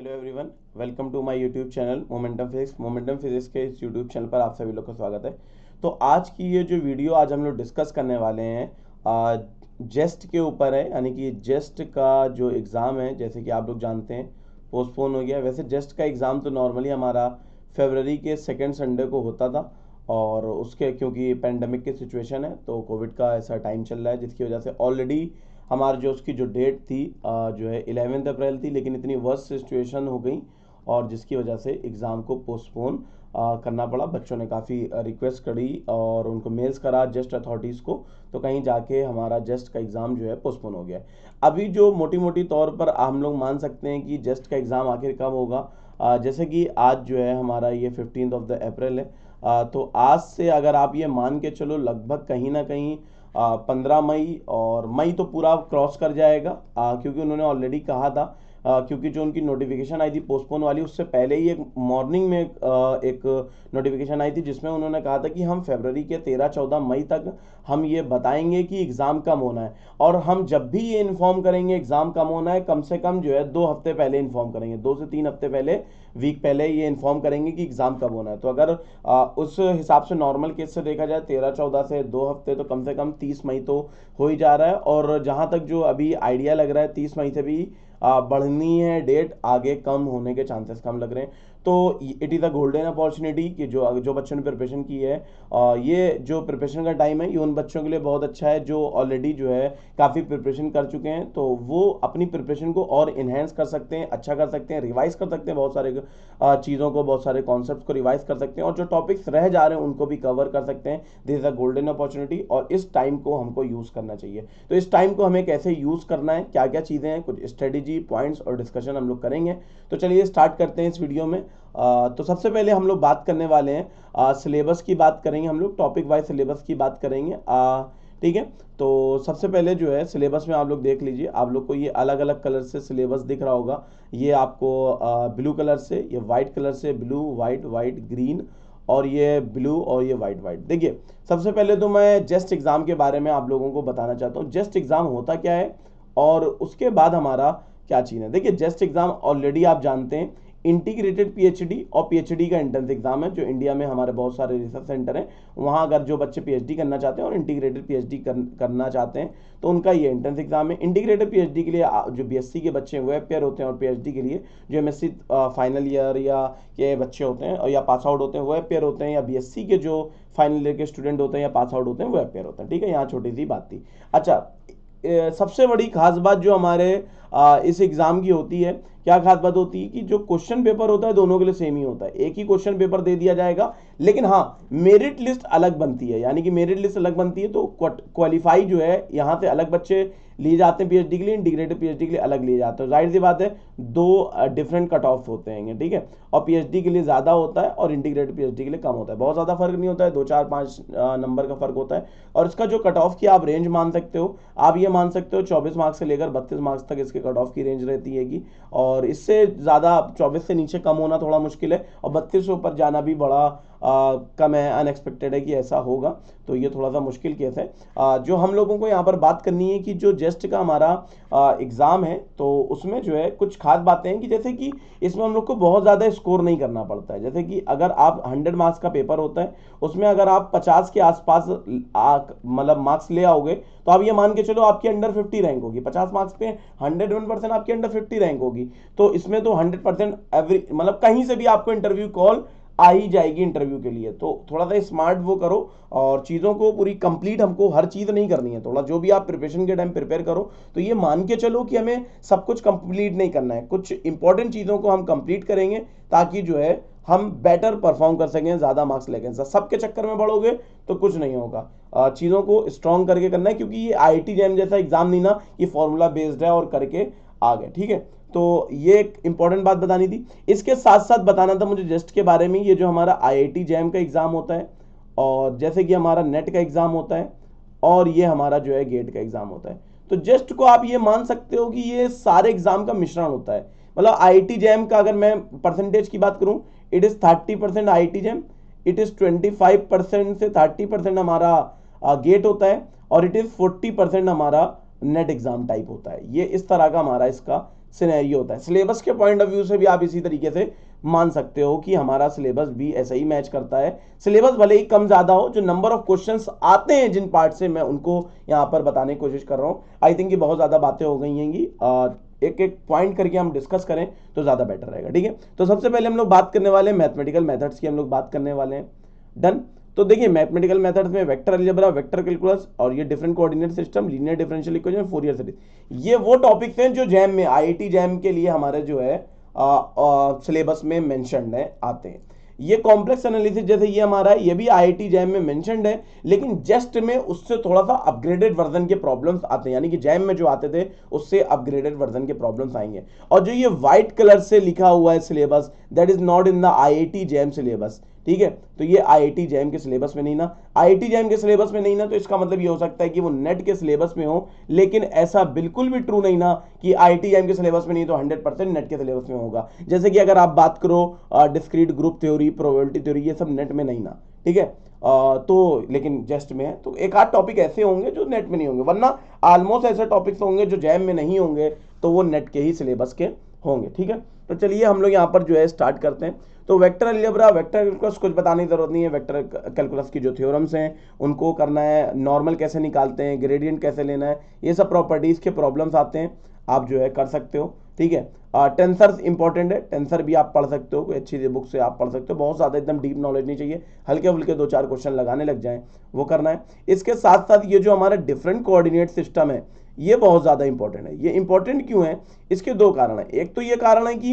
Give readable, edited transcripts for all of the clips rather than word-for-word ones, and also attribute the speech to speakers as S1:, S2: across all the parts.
S1: Hello everyone, welcome to my YouTube channel momentum physics के इस YouTube channel पर आप सभी लोग का स्वागत है। तो आज की ये जो वीडियो आज हम लोग डिस्कस करने वाले हैं जेस्ट के ऊपर है, यानी कि जेस्ट का जो एग्ज़ाम है, जैसे कि आप लोग जानते हैं पोस्टपोन हो गया। वैसे जेस्ट का एग्ज़ाम तो नॉर्मली हमारा फरवरी के सेकेंड संडे को होता था, और उसके क्योंकि पेंडेमिक की सिचुएशन है तो कोविड का ऐसा टाइम चल रहा है, जिसकी वजह से ऑलरेडी हमारी जो उसकी जो डेट थी जो है 11 अप्रैल थी, लेकिन इतनी वर्स्ट सिचुएशन हो गई और जिसकी वजह से एग्ज़ाम को पोस्टपोन करना पड़ा। बच्चों ने काफ़ी रिक्वेस्ट करी और उनको मेल्स करा जेस्ट अथॉरिटीज़ को, तो कहीं जाके हमारा जेस्ट का एग्ज़ाम जो है पोस्टपोन हो गया है। अभी जो मोटी मोटी तौर पर हम लोग मान सकते हैं कि जेस्ट का एग्ज़ाम आखिर कब होगा, जैसे कि आज जो है हमारा ये 15 ऑफ द अप्रैल है, तो आज से अगर आप ये मान के चलो लगभग कहीं ना कहीं 15 मई, और मई तो पूरा क्रॉस कर जाएगा क्योंकि उन्होंने ऑलरेडी कहा था, क्योंकि जो उनकी नोटिफिकेशन आई थी पोस्टपोन वाली, उससे पहले ही एक मॉर्निंग में एक नोटिफिकेशन आई थी जिसमें उन्होंने कहा था कि हम फरवरी के 13-14 मई तक हम ये बताएंगे कि एग्ज़ाम कब होना है, और हम जब भी ये इन्फॉर्म करेंगे एग्ज़ाम कब होना है, कम से कम जो है 2 हफ्ते पहले इन्फॉर्म करेंगे, 2 से 3 हफ्ते पहले, वीक पहले ये इन्फॉर्म करेंगे कि एग्ज़ाम कब होना है। तो अगर उस हिसाब से नॉर्मल केस से देखा जाए 13-14 से 2 हफ्ते, तो कम से कम 30 मई तो हो ही जा रहा है। और जहाँ तक जो अभी आइडिया लग रहा है 30 मई से भी बढ़नी है डेट, आगे कम होने के चांसेस कम लग रहे हैं। तो it is a golden opportunity कि जो जो बच्चों ने प्रिपरेशन की है, ये जो प्रिपरेशन का टाइम है ये उन बच्चों के लिए बहुत अच्छा है जो ऑलरेडी जो है काफ़ी प्रिपरेशन कर चुके हैं, तो वो अपनी प्रिपरेशन को और इन्हेंस कर सकते हैं, अच्छा कर सकते हैं, रिवाइज कर सकते हैं, बहुत सारे चीज़ों को, बहुत सारे कॉन्सेप्ट को रिवाइज कर सकते हैं, और जो टॉपिक्स रह जा रहे हैं उनको भी कवर कर सकते हैं। This is a golden opportunity, और इस टाइम को हमको यूज़ करना चाहिए। तो इस टाइम को हमें कैसे यूज़ करना है, क्या क्या चीज़ें हैं, कुछ स्ट्रेटेजी पॉइंट्स और डिस्कशन हम लोग करेंगे। तो चलिए स्टार्ट करते हैं इस वीडियो में। तो सबसे पहले हम लोग बात करने वाले हैं सिलेबस की बात करेंगे, हम लोग टॉपिक वाइज सिलेबस की बात करेंगे। ठीक है, तो सबसे पहले जो है सिलेबस में आप लोग देख लीजिए, आप लोग को ये अलग अलग कलर से सिलेबस दिख रहा होगा। ये आपको ब्लू कलर से, ये वाइट कलर से, ब्लू वाइट वाइट ग्रीन, और ये ब्लू, और ये वाइट वाइट। देखिए सबसे पहले तो मैं जेस्ट एग्ज़ाम के बारे में आप लोगों को बताना चाहता हूँ, जेस्ट एग्ज़ाम होता क्या है और उसके बाद हमारा क्या चीज़ है। देखिए जेस्ट एग्ज़ाम ऑलरेडी आप जानते हैं इंटीग्रेटेड पीएचडी और पीएचडी का एंट्रेंस एग्जाम है, जो इंडिया में हमारे बहुत सारे रिसर्च सेंटर हैं, वहाँ अगर जो बच्चे पीएचडी करना चाहते हैं और इंटीग्रेटेड पीएचडी करना चाहते हैं तो उनका ये एंट्रेंस एग्जाम है। इंटीग्रेटेड पीएचडी के लिए जो बीएससी के बच्चे हैं वो अपेयर होते हैं, और पीएचडी के लिए जो एमएससी फाइनल ईयर या के बच्चे होते हैं और या पास आउट होते हैं वो अपेयर होते हैं, या बीएससी के जो फाइनल ईयर के स्टूडेंट होते हैं या पास आउट होते हैं वो अपेयर होते हैं। ठीक है, यहाँ छोटी सी बात थी। अच्छा, सबसे बड़ी खास बात जो हमारे इस एग्ज़ाम की होती है, क्या खास बात होती है कि जो क्वेश्चन पेपर होता है दोनों के लिए सेम ही होता है, एक ही क्वेश्चन पेपर दे दिया जाएगा, लेकिन हाँ मेरिट लिस्ट अलग बनती है। यानी कि मेरिट लिस्ट अलग बनती है तो क्वालिफाई जो है यहाँ से अलग बच्चे लिए जाते हैं पीएचडी के लिए, इंटीग्रेटेड पीएचडी के लिए अलग लिए जाते हैं। जाहिर सी बात है दो डिफरेंट कट ऑफ होते हैं, ठीक है, और पीएचडी के लिए ज़्यादा होता है और इंटीग्रेटेड पीएचडी के लिए कम होता है। बहुत ज़्यादा फर्क नहीं होता है, 2-4-5 नंबर का फर्क होता है। और इसका जो कट ऑफ की आप रेंज मान सकते हो, आप ये मान सकते हो 24 मार्क्स से लेकर 32 मार्क्स तक इसके कट ऑफ की रेंज रहती है कि, और इससे ज़्यादा 24 से नीचे कम होना थोड़ा मुश्किल है, और 32 से ऊपर जाना भी बड़ा कम है, अनएक्सपेक्टेड है कि ऐसा होगा, तो ये थोड़ा सा मुश्किल केस है। जो हम लोगों को यहाँ पर बात करनी है कि जो जेस्ट का हमारा एग्ज़ाम है तो उसमें जो है कुछ खास बातें हैं कि जैसे कि इसमें हम लोग को बहुत ज़्यादा स्कोर नहीं करना पड़ता है। जैसे कि अगर आप 100 मार्क्स का पेपर होता है, उसमें अगर आप 50 के आसपास मतलब मार्क्स ले आओगे तो आप ये मान के चलो आपकी अंडर 50 रैंक होगी। 50 मार्क्स पे 101% आपकी अंडर 50 रैंक होगी, तो इसमें तो 100% एवरी मतलब कहीं से भी आपको इंटरव्यू कॉल आ ही जाएगी इंटरव्यू के लिए। तो थोड़ा सा स्मार्ट वो करो, और चीज़ों को पूरी कंप्लीट, हमको हर चीज़ नहीं करनी है, थोड़ा जो भी आप प्रिपरेशन के टाइम प्रिपेयर करो तो ये मान के चलो कि हमें सब कुछ कंप्लीट नहीं करना है, कुछ इंपॉर्टेंट चीज़ों को हम कंप्लीट करेंगे ताकि जो है हम बेटर परफॉर्म कर सकें, ज़्यादा मार्क्स लेके। सबके चक्कर में बढ़ोगे तो कुछ नहीं होगा, चीज़ों को स्ट्रॉन्ग करके करना है, क्योंकि ये आईआईटी जैम जैसा एग्जाम नहीं ना, ये फॉर्मूला बेस्ड है और करके आ गए। ठीक है, तो ये एक इंपॉर्टेंट बात बतानी थी। इसके साथ साथ बताना था मुझे जेस्ट के बारे में, ये जो हमारा आईआईटी जैम का एग्जाम होता है, और जैसे कि हमारा नेट का एग्जाम होता है, और ये हमारा जो है गेट का एग्जाम होता है, तो जेस्ट को आप ये मान सकते हो कि ये सारे एग्जाम का मिश्रण होता है। मतलब आईआईटी जैम का अगर मैं परसेंटेज की बात करूं, it is 30% IIT jam, it is 25% से 30% हमारा गेट होता है, और इट इज 40% हमारा नेट एग्जाम टाइप होता है। ये इस तरह का हमारा इसका सिनेरियो होता है। सिलेबस के पॉइंट ऑफ व्यू से भी आप इसी तरीके से मान सकते हो कि हमारा सिलेबस भी ऐसा ही मैच करता है। सिलेबस भले ही कम ज्यादा हो, जो नंबर ऑफ क्वेश्चंस आते हैं जिन पार्ट से, मैं उनको यहाँ पर बताने की कोशिश कर रहा हूँ। आई थिंक ये बहुत ज्यादा बातें हो गई हैंगी, एक एक पॉइंट करके हम डिस्कस करें तो ज्यादा बेटर रहेगा। ठीक है, तो सबसे पहले हम लोग बात करने वाले हैं मैथमेटिकल मेथड्स की, हम लोग बात करने वाले हैं। डन। तो देखिए मैथमेटिकल मेथड्स में वेक्टर अलजेब्रा, वेक्टर कैलकुलस और ये different coordinate system, linear differential equation, Fourier series, ये वो टॉपिक्स हैं जो जैम में, आईआईटी जैम के लिए हमारे जो है सिलेबस में मेंशन्ड है, आते हैं। ये कॉम्प्लेक्स एनालिसिस जैसे ये हमारा है, ये भी आईआईटी जैम में मेंशन्ड है, लेकिन जस्ट में उससे थोड़ा सा अपग्रेडेड वर्जन के प्रॉब्लम्स आते हैं, यानी कि जैम में जो आते थे उससे अपग्रेडेड वर्जन के प्रॉब्लम्स आएंगे। और जो ये व्हाइट कलर से लिखा हुआ है syllabus, that is not in the IIT jam syllabus. ठीक है, तो ये आईआईटी जैम के सिलेबस में नहीं ना, आईआईटी जैम के सिलेबस में नहीं ना, तो इसका मतलब ये हो सकता है कि वो नेट के सिलेबस में हो, लेकिन ऐसा बिल्कुल भी ट्रू नहीं ना कि आईआईटी जैम के सिलेबस में नहीं तो 100% नेट के सिलेबस में होगा। जैसे कि अगर आप बात करो discrete group theory, probability theory, ये सब नेट में नहीं ना। ठीक है, तो लेकिन जस्ट में है, तो एक आध टॉपिक ऐसे होंगे जो नेट में नहीं होंगे, वरना ऑलमोस्ट ऐसे टॉपिक्स होंगे जो जैम में नहीं होंगे, तो वो नेट के ही सिलेबस के होंगे। ठीक है, तो चलिए हम लोग यहाँ पर जो है स्टार्ट करते हैं। तो वेक्टर अलजेब्रा, वेक्टर कैलकुलस कुछ बताने की जरूरत नहीं है। वेक्टर कैलकुलस की जो थ्योरम्स हैं उनको करना है, नॉर्मल कैसे निकालते हैं, ग्रेडियंट कैसे लेना है, ये सब प्रॉपर्टीज के प्रॉब्लम्स आते हैं, आप जो है कर सकते हो। ठीक है, टेंसर इंपॉर्टेंट है, टेंसर भी आप पढ़ सकते हो, कोई अच्छी बुक से आप पढ़ सकते हो, बहुत ज़्यादा एकदम डीप नॉलेज नहीं चाहिए, हल्के फुल्के 2-4 क्वेश्चन लगाने लग जाएं, वो करना है। इसके साथ साथ ये जो हमारा डिफरेंट कोऑर्डिनेट सिस्टम है, ये बहुत ज़्यादा इंपॉर्टेंट है। ये इंपॉर्टेंट क्यों है, इसके दो कारण है। एक तो ये कारण है कि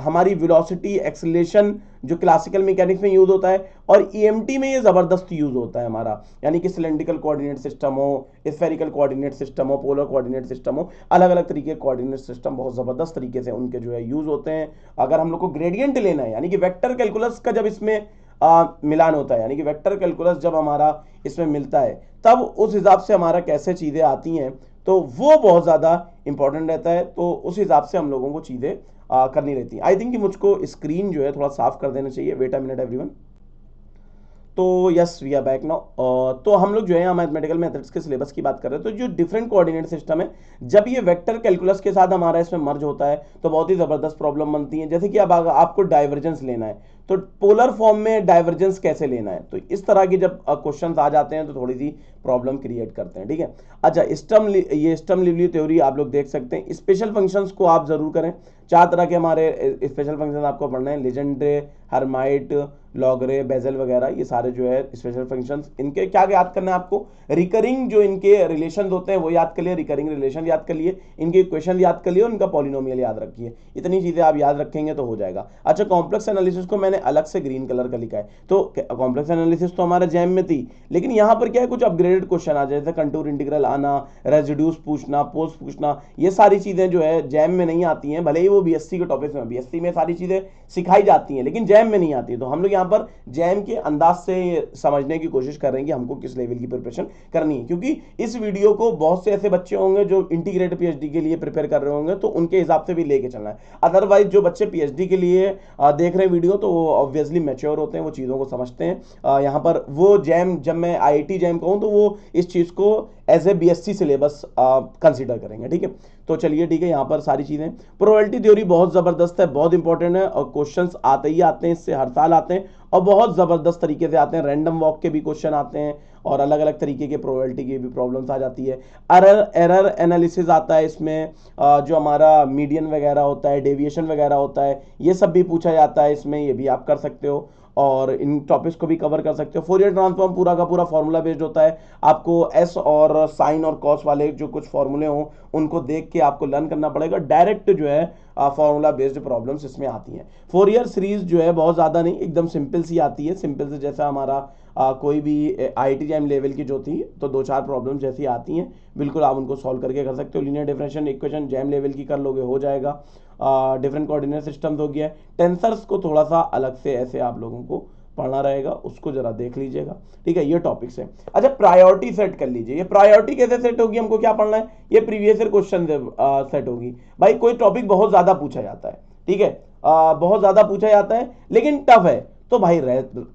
S1: हमारी वेलोसिटी, एक्सेलरेशन जो क्लासिकल मैकेनिक्स में यूज होता है, और ईएमटी में ये ज़बरदस्त यूज होता है हमारा, यानी कि सिलेंड्रिकल कोऑर्डिनेट सिस्टम हो, स्फेरिकल कोऑर्डिनेट सिस्टम हो, पोलर कोऑर्डिनेट सिस्टम हो, अलग अलग तरीके के कोऑर्डिनेट सिस्टम बहुत ज़बरदस्त तरीके से उनके जो है यूज होते हैं। अगर हम लोग को ग्रेडियंट लेना है, यानी कि वेक्टर कैलकुलस का जब इसमें मिलान होता है, यानी कि वेक्टर कैलकुलस जब हमारा इसमें मिलता है, तब उस हिसाब से हमारा कैसे चीज़ें आती हैं, तो वो बहुत ज़्यादा इंपॉर्टेंट रहता है। तो उस हिसाब से हम लोगों को चीज़ें करनी रहती हैं। आई थिंक कि मुझको स्क्रीन जो है थोड़ा साफ कर देना चाहिए। Wait a minute everyone. तो yes we are back now. तो हम लोग जो है मैथमेटिकल मेथड्स के सिलेबस की बात कर रहे हैं। तो जो डिफरेंट कोऑर्डिनेट सिस्टम है, जब ये वेक्टर कैलकुलस के साथ हमारा इसमें मर्ज होता है तो बहुत ही ज़बरदस्त प्रॉब्लम बनती है। जैसे कि अब आपको डाइवर्जेंस लेना है, तो पोलर फॉर्म में डाइवर्जेंस कैसे लेना है, तो इस तरह के जब क्वेश्चन आ जाते हैं तो थोड़ी सी प्रॉब्लम क्रिएट करते हैं। ठीक है, अच्छा ये स्टर्म लिवली थ्योरी आप लोग देख सकते हैं। स्पेशल फंक्शंस को आप जरूर करें, 4 तरह के हमारे स्पेशल फंक्शन आपको पढ़ना है, लीजेंड्रे, हर्माइट, लॉगरे, बेजल वगैरह, ये सारे जो है स्पेशल फंक्शंस। इनके क्या याद करना है आपको, रिकरिंग जो इनके रिलेशन होते हैं वो याद कर लिए, रिकरिंग रिलेशन याद कर लिए, इनके इक्वेशन याद कर लिए, और इनका पॉलिनोमियल याद रखिए। इतनी चीजें आप याद रखेंगे तो हो जाएगा। अच्छा, कॉम्प्लेक्स एनालिसिस को मैंने अलग से ग्रीन कलर का लिखा है। तो कॉम्प्लेक्स एनालिसिस तो हमारे जैम में थी, लेकिन यहाँ पर क्या है, कुछ अपग्रेडेड क्वेश्चन आ जाए, जैसे कंटूर इंटीग्रल आना, रेजिड्यूस पूछना, पोल्स पूछना, ये सारी चीजें जो है जैम में नहीं आती हैं। भले ही वो बीएससी के टॉपिक्स में, बीएससी में सारी चीजें सिखाई जाती हैं, लेकिन जैम में नहीं आती। तो हम लोग यहाँ पर जैम के अंदाज से समझने की कोशिश कर रहे हैं कि हमको किस लेवल की प्रिपरेशन करनी है, क्योंकि इस वीडियो को बहुत से ऐसे बच्चे होंगे जो इंटीग्रेटेड पीएचडी के लिए प्रिपेयर कर रहे होंगे, तो उनके हिसाब से भी लेके चलना है। अदरवाइज जो बच्चे पीएचडी के लिए देख रहे हैं वीडियो, तो वो ऑब्वियसली मैच्योर होते हैं, वो चीज़ों को समझते हैं। यहाँ पर वो जैम, जब मैं आईआईटी जैम कहूँ तो वो इस चीज़ को as a BSc syllabus consider करेंगे। ठीक है, तो चलिए ठीक है, यहाँ पर सारी चीज़ें। प्रोबेबिलिटी थ्योरी बहुत ज़बरदस्त है, बहुत इंपॉर्टेंट है, और क्वेश्चंस आते ही आते हैं, इससे हर साल आते हैं, और बहुत ज़बरदस्त तरीके से आते हैं। रैंडम वॉक के भी क्वेश्चन आते हैं, और अलग अलग तरीके के प्रोबेबिलिटी की भी प्रॉब्लम्स आ जाती है। एरर एनालिसिस आता है इसमें, जो हमारा मीडियन वगैरह होता है, डेविएशन वगैरह होता है, ये सब भी पूछा जाता है इसमें, ये भी आप कर सकते हो, और इन टॉपिक्स को भी कवर कर सकते हो। फोरियर ट्रांसफॉर्म पूरा का पूरा फॉर्मूला बेस्ड होता है, आपको एस और साइन और कॉस वाले जो कुछ फॉर्मूले हों उनको देख के आपको लर्न करना पड़ेगा। डायरेक्ट जो है फॉर्मूला बेस्ड प्रॉब्लम्स इसमें आती हैं। फोरियर सीरीज जो है बहुत ज़्यादा नहीं, एकदम सिंपल सी आती है, सिंपल से जैसा हमारा कोई भी आईआईटी जैम लेवल की जो थी, तो 2-4 प्रॉब्लम जैसी आती हैं, बिल्कुल आप उनको सॉल्व करके कर सकते हो। Linear differential equation jam level की कर लोगे, हो जाएगा। डिफरेंट कोऑर्डिनेट सिस्टम्स हो गया। टेंसर्स को थोड़ा सा अलग से ऐसे आप लोगों को पढ़ना रहेगा, उसको जरा देख लीजिएगा। ठीक है, ये टॉपिक्स है। अच्छा, प्रायोरिटी सेट कर लीजिए। ये प्रायोरिटी कैसे सेट होगी, हमको क्या पढ़ना है, ये प्रीवियस ईयर क्वेश्चन सेट होगी। भाई कोई टॉपिक बहुत ज्यादा पूछा जाता है, ठीक है, बहुत ज्यादा पूछा जाता है, लेकिन टफ है, तो भाई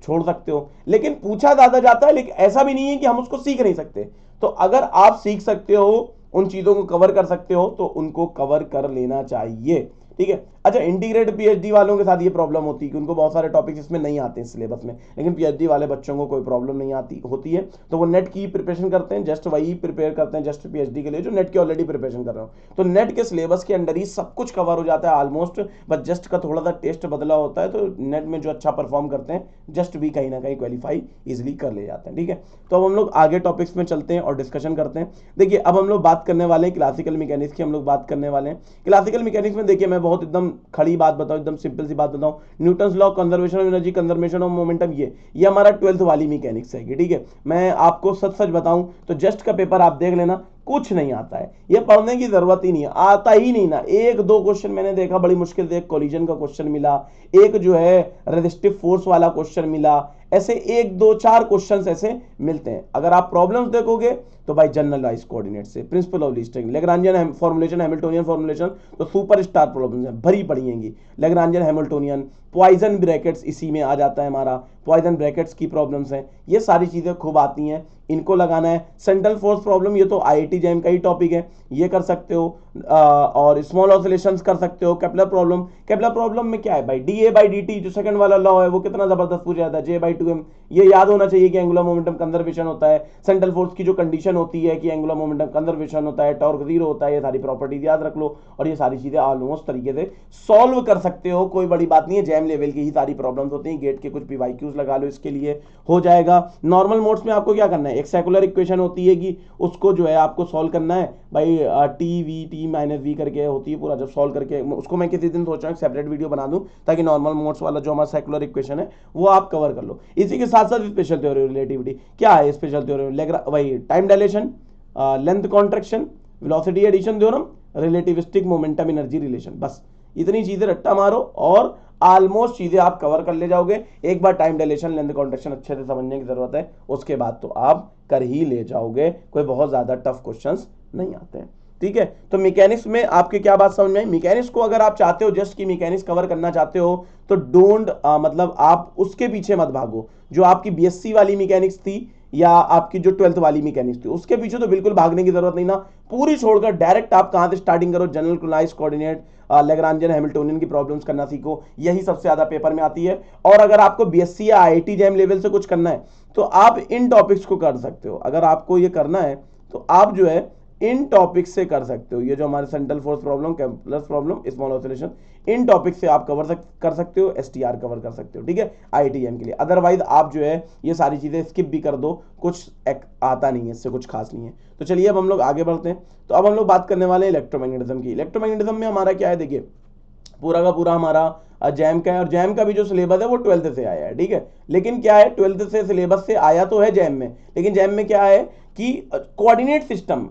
S1: छोड़ सकते हो। लेकिन पूछा ज्यादा जाता है, लेकिन ऐसा भी नहीं है कि हम उसको सीख नहीं सकते। तो अगर आप सीख सकते हो उन चीज़ों को कवर कर सकते हो तो उनको कवर कर लेना चाहिए, ठीक है। अच्छा, इंटीग्रेटेड पीएचडी वालों के साथ ये प्रॉब्लम होती है कि उनको बहुत सारे टॉपिक्स इसमें नहीं आते हैं सिलेबस में, लेकिन पीएचडी वाले बच्चों को कोई प्रॉब्लम नहीं आती होती है, तो वो नेट की प्रिपरेशन करते हैं, जस्ट वही प्रिपेयर करते हैं जस्ट पीएचडी के लिए जो नेट की ऑलरेडी प्रिपरेशन कर रहे हो। तो नेट के सिलेबस के अंडर ही सब कुछ कवर हो जाता है ऑलमोस्ट, बस जस्ट का थोड़ा सा टेस्ट बदला होता है, तो नेट में जो अच्छा परफॉर्म करते हैं जस्ट भी कहीं ना कहीं क्वालिफाई इजिली कर ले जाते हैं, ठीक है। तो अब हम लोग आगे टॉपिक्स में चलते हैं और डिस्कशन करते हैं। देखिए, अब हम लोग बात करने वाले हैं क्लासिकल मैकेनिक्स की, हम लोग बात करने वाले हैं क्लासिकल मैकेनिक्स में। देखिए, मैं बहुत एकदम खड़ी बात बताऊं, एकदम सिंपल सी बात बताऊं, Newton's law, conservation of energy, conservation of momentum, ये हमारा 12th वाली मैकेनिक्स है, ठीक है। मैं आपको सच सच बताऊं तो जस्ट का पेपर आप देख लेना, कुछ नहीं आता है, ये पढ़ने की जरूरत ही नहीं है, आता ही नहीं ना। एक दो क्वेश्चन मैंने देखा बड़ी मुश्किल से, एक कोलिजन का क्वेश्चन मिला, एक जो है रेजिस्टिव फोर्स वाला क्वेश्चन मिला, ऐसे एक दो चार क्वेश्चंस ऐसे मिलते हैं। अगर आप प्रॉब्लम्स देखोगे तो भाई जनरलाइज कोऑर्डिनेट से, principle of listing, Lagrangian formulation, Hamiltonian formulation, तो सुपरस्टार प्रॉब्लम्स हैं, भरी पड़ी हैंगी। लैग्रांजियन, हैमिल्टोनियन, पॉइजन ब्रैकेट्स इसी में आ जाता है हमारा, पॉइजन ब्रैकेट्स की प्रॉब्लम्स हैं, ये सारी चीजें खूब आती हैं, इनको लगाना है। सेंट्रल फोर्स प्रॉब्लम, ये तो आईआईटी जैम का ही टॉपिक है, ये कर सकते हो। और स्मॉल ऑसिलेशंस कर सकते हो। केपलर प्रॉब्लम, केपलर प्रॉब्लम में क्या है भाई, डीए बाई डी जो सेकंड वाला लॉ है वो कितना जबरदस्त पूछा जाता है, जे बाई 2m, ये याद होना चाहिए कि एंगुलर मोमेंटम कंजर्वेशन होता है। सेंट्रल फोर्स की जो कंडीशन होती है कि एंगुलर मोमेंटम कंजर्वेशन होता है, टॉर्क जीरो होता है, ये सारी प्रॉपर्टीज याद रख लो, और ये सारी चीजें ऑलमोस्ट तरीके से सॉल्व कर सकते हो, कोई बड़ी बात नहीं है। जैम लेवल की ही सारी प्रॉब्लम्स होती हैं, गेट के कुछ पीवाईक्यूज लगा लो, इसके लिए हो जाएगा। नॉर्मल मोड्स में आपको क्या करना है, एक सेकुलर इक्वेशन होती है कि उसको जो है आपको सॉल्व करना है भाई, t v t minus v करके होती है पूरा, जब सॉल्व करके उसको मैं किसी दिन सोच रहा हूँ सेपरेट वीडियो बना दूं, ताकि नॉर्मल मोड्स वाला जो हमारा सेकुलर इक्वेशन है वो आप कवर कर लो। इसी के साथ साथ स्पेशल थ्योरी रिलेटिविटी, क्या है स्पेशल थ्योरी, वही time dilation, length contraction, velocity addition theorem, relativistic momentum energy relation, बस इतनी चीजें रट्टा मारो और ऑलमोस्ट चीजें आप कवर कर ले जाओगे। एक बार टाइम डायलेशन, लेंथ कॉन्ट्रैक्शन अच्छे से समझने की जरूरत है, उसके बाद तो आप कर ही ले जाओगे, कोई बहुत ज्यादा टफ क्वेश्चंस नहीं आते हैं, ठीक है। तो मैकेनिक्स में आपके क्या बात समझ में आई, मैकेनिक्स को अगर आप चाहते हो जस्ट की मैकेनिक्स कवर करना चाहते हो तो डोंट मतलब आप उसके पीछे मत भागो, जो आपकी बीएससी वाली मैकेनिक्स थी या आपकी जो 12th वाली मैकेनिक्स थी उसके पीछे तो बिल्कुल भागने की जरूरत नहीं ना, पूरी छोड़कर डायरेक्ट आप कहां से स्टार्टिंग करो, जनरल क्लोनाइज कोऑर्डिनेट, लैग्रांजियन हैमिल्टोनियन की प्रॉब्लम्स करना सीखो, यही सबसे ज्यादा पेपर में आती है। और अगर आपको बीएससी या आईआईटी जैम लेवल से कुछ करना है तो आप इन टॉपिक्स को कर सकते हो। अगर आपको ये करना है तो आप जो है इन टॉपिक से कर सकते हो, ये जो हमारे central force problem, Kepler problem, small oscillation, इन टॉपिक से आप कर सकते हो, एसटीआर कवर कर सकते हो, ठीक है, आईआईटीएम के लिए। अदरवाइज आप जो है ये सारी चीजें स्किप भी कर दो, कुछ आता नहीं है, इससे कुछ खास नहीं है। तो चलिए अब हम लोग आगे बढ़ते हैं। तो अब हम लोग बात करने वाले हैं इलेक्ट्रोमैग्नेटिज्म की। इलेक्ट्रोमैग्नेटिज्म में हमारा क्या है, देखिए पूरा का पूरा हमारा जैम का है, और जैम का भी जो सिलेबस है वो 12th से आया है, ठीक है। लेकिन क्या है, 12th से सिलेबस से आया तो है जैम में, लेकिन जैम में क्या है कि कोऑर्डिनेट सिस्टम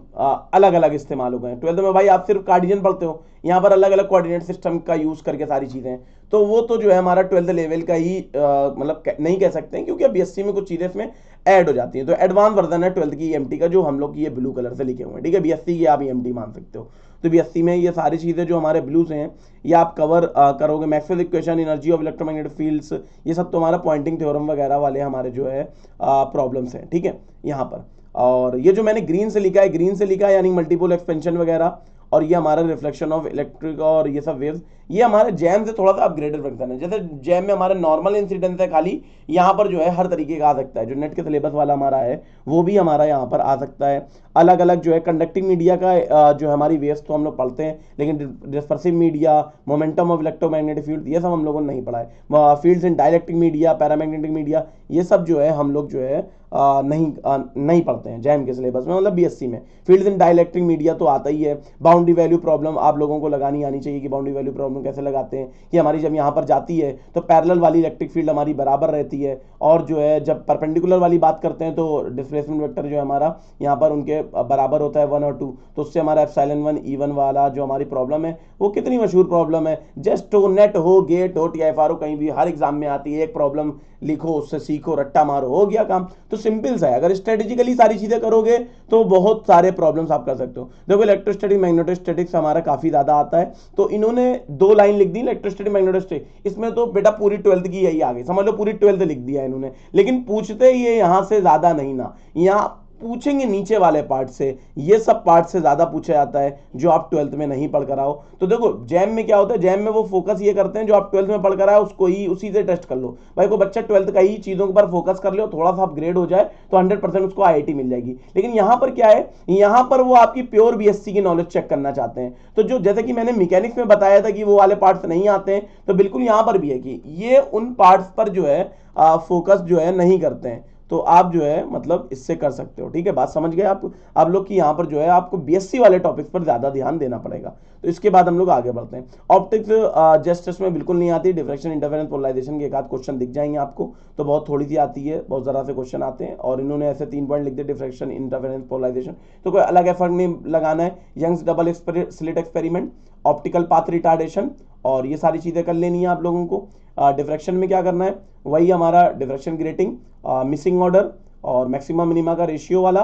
S1: अलग अलग इस्तेमाल हो गए हैं। 12th में भाई आप सिर्फ कार्डियन पढ़ते हो, यहाँ पर अलग अलग कोऑर्डिनेट सिस्टम का यूज करके सारी चीजें, तो वो तो जो है हमारा 12th लेवल का ही मतलब नहीं कह सकते हैं, क्योंकि अब बीएससी में कुछ चीजें इसमें ऐड हो जाती हैं। तो एडवांस वर्जन है 12th की ईएमटी का, जो हम लोग ये ब्लू कलर से लिखे हुए हैं, ठीक है, बीएससी की आप ईएमटी मान सकते हो। तो बीएससी में ये सारी चीजें जो हमारे ब्लू से हैं ये आप कवर करोगे। Maxwell equation, energy of electromagnetic fields, ये सब तो हमारा पॉइंटिंग थ्योरम वगैरह वाले हमारे जो है प्रॉब्लम्स हैं, ठीक है, यहाँ पर। और ये जो मैंने ग्रीन से लिखा है, ग्रीन से लिखा है यानी मल्टीपल एक्सपेंशन वगैरह, और ये हमारा रिफ्लेक्शन ऑफ इलेक्ट्रिक और ये सब वेव्स, ये हमारे जैम से थोड़ा सा अपग्रेडेड वर्जन है। जैसे जैम में हमारा नॉर्मल इंसिडेंस है खाली, यहाँ पर जो है हर तरीके का आ सकता है, जो नेट के सिलेबस वाला हमारा है वो भी हमारा यहाँ पर आ सकता है। अलग अलग जो है कंडक्टिंग मीडिया का जो हमारी वेव्स तो हम लोग पढ़ते हैं, लेकिन dispersive media, momentum of electromagnetic field, ये सब हम लोगों ने नहीं पढ़ा है। Fields in dielectric media, paramagnetic media, ये सब जो है हम लोग जो है नहीं पढ़ते हैं जैम के सिलेबस में, मतलब बीएससी में। फील्ड्स इन डाइलेक्ट्रिक मीडिया तो आता ही है। बाउंड्री वैल्यू प्रॉब्लम आप लोगों को लगानी आनी चाहिए कि बाउंड्री वैल्यू प्रॉब्लम कैसे लगाते हैं, कि हमारी जब यहाँ पर जाती है तो पैरेलल वाली इलेक्ट्रिक फील्ड हमारी बराबर रहती है, और जो है जब परपेंडिकुलर वाली बात करते हैं तो डिस्प्लेसमेंट वेक्टर जो है हमारा यहाँ पर उनके बराबर होता है 1 और 2, तो उससे हमारा एप्सिलॉन 1 E1 वाला जो हमारी प्रॉब्लम है वो कितनी मशहूर प्रॉब्लम है। जस्ट हो, नेट हो, गेट हो, टीआईएफआर हो, कहीं भी हर एग्जाम में आती है, एक प्रॉब्लम लिखो, उससे सीखो, रट्टा मारो, हो गया काम। तो सिंपल सा है, अगर स्ट्रेटेजिकली सारी चीजें करोगे तो बहुत सारे प्रॉब्लम्स आप कर सकते हो। देखो इलेक्ट्रोस्टैटिक मैग्नेटोस्टैटिक्स हमारा काफी ज्यादा आता है, तो इन्होंने 2 लाइन लिख दी इलेक्ट्रोस्टैटिक मैग्नेटोस्टैटिक, इसमें तो बेटा पूरी 12th की यही आ गई, समझ लो पूरी 12th लिख दिया इन्होंने, लेकिन पूछते ये यहां से ज्यादा नहीं ना, यहाँ पूछेंगे नीचे वाले पार्ट से, ये सब पार्ट से ज्यादा पूछा जाता है जो आप 12th में नहीं पढ़ कर आओ। तो देखो जैम में क्या होता है, जैम में वो फोकस ये करते हैं जो आप 12th में पढ़ कर आए उसको ही उसी से टेस्ट कर लो। भाई कोई बच्चा 12th का ही चीजों पर फोकस कर ले, थोड़ा सा अपग्रेड हो जाए तो 100% उसको IIT मिल जाएगी। लेकिन यहां पर क्या है, यहां पर वो आपकी प्योर BSc की नॉलेज चेक करना चाहते हैं। तो जो जैसे कि मैंने मैकेनिक्स में बताया था कि वो वाले पार्ट्स नहीं आते हैं, तो बिल्कुल यहां पर भी है कि ये उन पार्ट्स पर जो है फोकस जो है नहीं करते हैं। तो आप जो है मतलब इससे कर सकते हो। ठीक है, बात समझ गए आप लोग कि यहाँ पर जो है आपको BSc वाले टॉपिक्स पर ज्यादा ध्यान देना पड़ेगा। तो इसके बाद हम लोग आगे बढ़ते हैं। ऑप्टिक्स जस्ट टेस्ट में बिल्कुल नहीं आती। डिफ्रैक्शन, इंटरफेरेंस, पोलराइजेशन के एक आध क्वेश्चन दिख जाएंगे आपको, तो बहुत थोड़ी सी आती है, बहुत जरा से क्वेश्चन आते हैं। और इन्होंने ऐसे 3 पॉइंट लिख दिए, डिफ्रैक्शन, इंटरफेरेंस, पोलराइजेशन, तो कोई अलग एफर्ट नहीं लगाना है। Young's double slit experiment, optical path retardation, और ये सारी चीजें कर लेनी है आप लोगों को। डिफ्रैक्शन में क्या करना है, वही हमारा डिफ्रैक्शन ग्रेटिंग, मिसिंग ऑर्डर और मैक्सिमा मिनिमा का रेशियो वाला।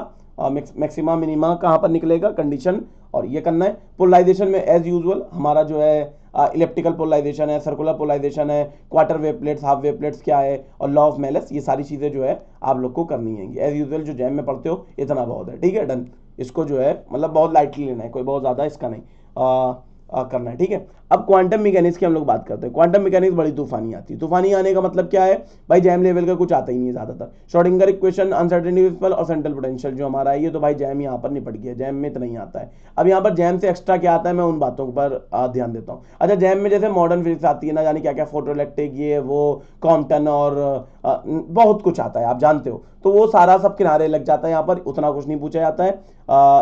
S1: मैक्सिमा मिनिमा कहाँ पर निकलेगा, कंडीशन, और ये करना है। पोलराइजेशन में एज यूजुअल हमारा जो है इलेप्टिकल पोलराइजेशन है, सर्कुलर पोलराइजेशन है, quarter wave plates, half wave plates क्या है, और लॉ ऑफ मेलस, ये सारी चीजें जो है आप लोग को करनी है एज यूजुअल। जो जैम में पढ़ते हो इतना बहुत है। ठीक है, डन। इसको जो है मतलब बहुत लाइटली लेना है, कोई बहुत ज्यादा इसका नहीं करना है। ठीक है, अब क्वांटम मैकेनिक्स की हम लोग बात करते हैं। क्वांटम मैकेनिक्स बड़ी तूफानी आती है। तूफानी आने का मतलब क्या है भाई, जैम लेवल का कुछ आता ही नहीं है ज्यादातर। श्रोडिंगर इक्वेशन, अनसर्टेनिटी प्रिंसिपल और सेंट्रल पोटेंशियल जो हमारा है, ये तो भाई जैम यहाँ पर निपट गया, जैम में तो नहीं आता है। अब यहाँ पर जैम से एक्स्ट्रा क्या आता है, मैं उन बातों पर ध्यान देता हूँ। अच्छा, जैम में जैसे मॉडर्न फिजिक्स आती है ना, जाने क्या क्या, फोटोइलेक्ट्रिक, ये वो, कॉम्पटन और बहुत कुछ आता है, आप जानते हो। तो वो सारा सब किनारे लग जाता है, यहाँ पर उतना कुछ नहीं पूछा जाता है।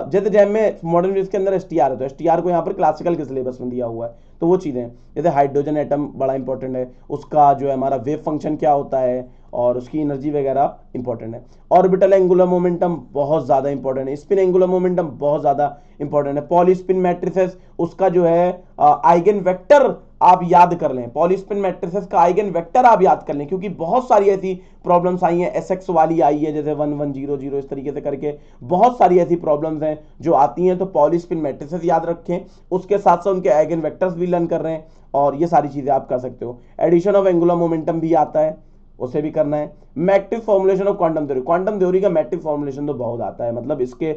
S1: जैसे जैम में मॉडर्न फिजिक्स के अंदर STR है, तो STR को यहाँ पर क्लासिकल के सिलेबस में दिया हुआ है, तो वो चीजें जैसे हाइड्रोजन एटम बड़ा इंपॉर्टेंट है, उसका जो है हमारा वेव फंक्शन क्या होता है और उसकी एनर्जी वगैरह इंपॉर्टेंट है। ऑर्बिटल एंगुलर मोमेंटम बहुत ज्यादा इंपॉर्टेंट है। स्पिन एंगुलर मोमेंटम बहुत ज्यादा इंपॉर्टेंट है। पॉलीस्पिन मैट्रिसेस, उसका जो है आइगन वेक्टर आप याद कर लें, पॉलीस्पिन मैट्रिसेस का आइगन वेक्टर आप याद कर लें, क्योंकि बहुत सारी ऐसी प्रॉब्लम्स आई हैं, SX वाली आई है, जैसे 1 1 0 0 इस तरीके से करके बहुत सारी ऐसी प्रॉब्लम्स हैं जो आती हैं। तो पॉलीस्पिन मैट्रिसेस याद रखें, उसके साथ साथ उनके आइगन वेक्टर्स भी लर्न कर रहे हैं, और ये सारी चीजें आप कर सकते हो। एडिशन ऑफ एंगुलर मोमेंटम भी आता है, उसे भी करना है। Matrix formulation of quantum theory, quantum theory का मैट्रिक्स फॉर्मुलेशन तो बहुत आता है, मतलब इसके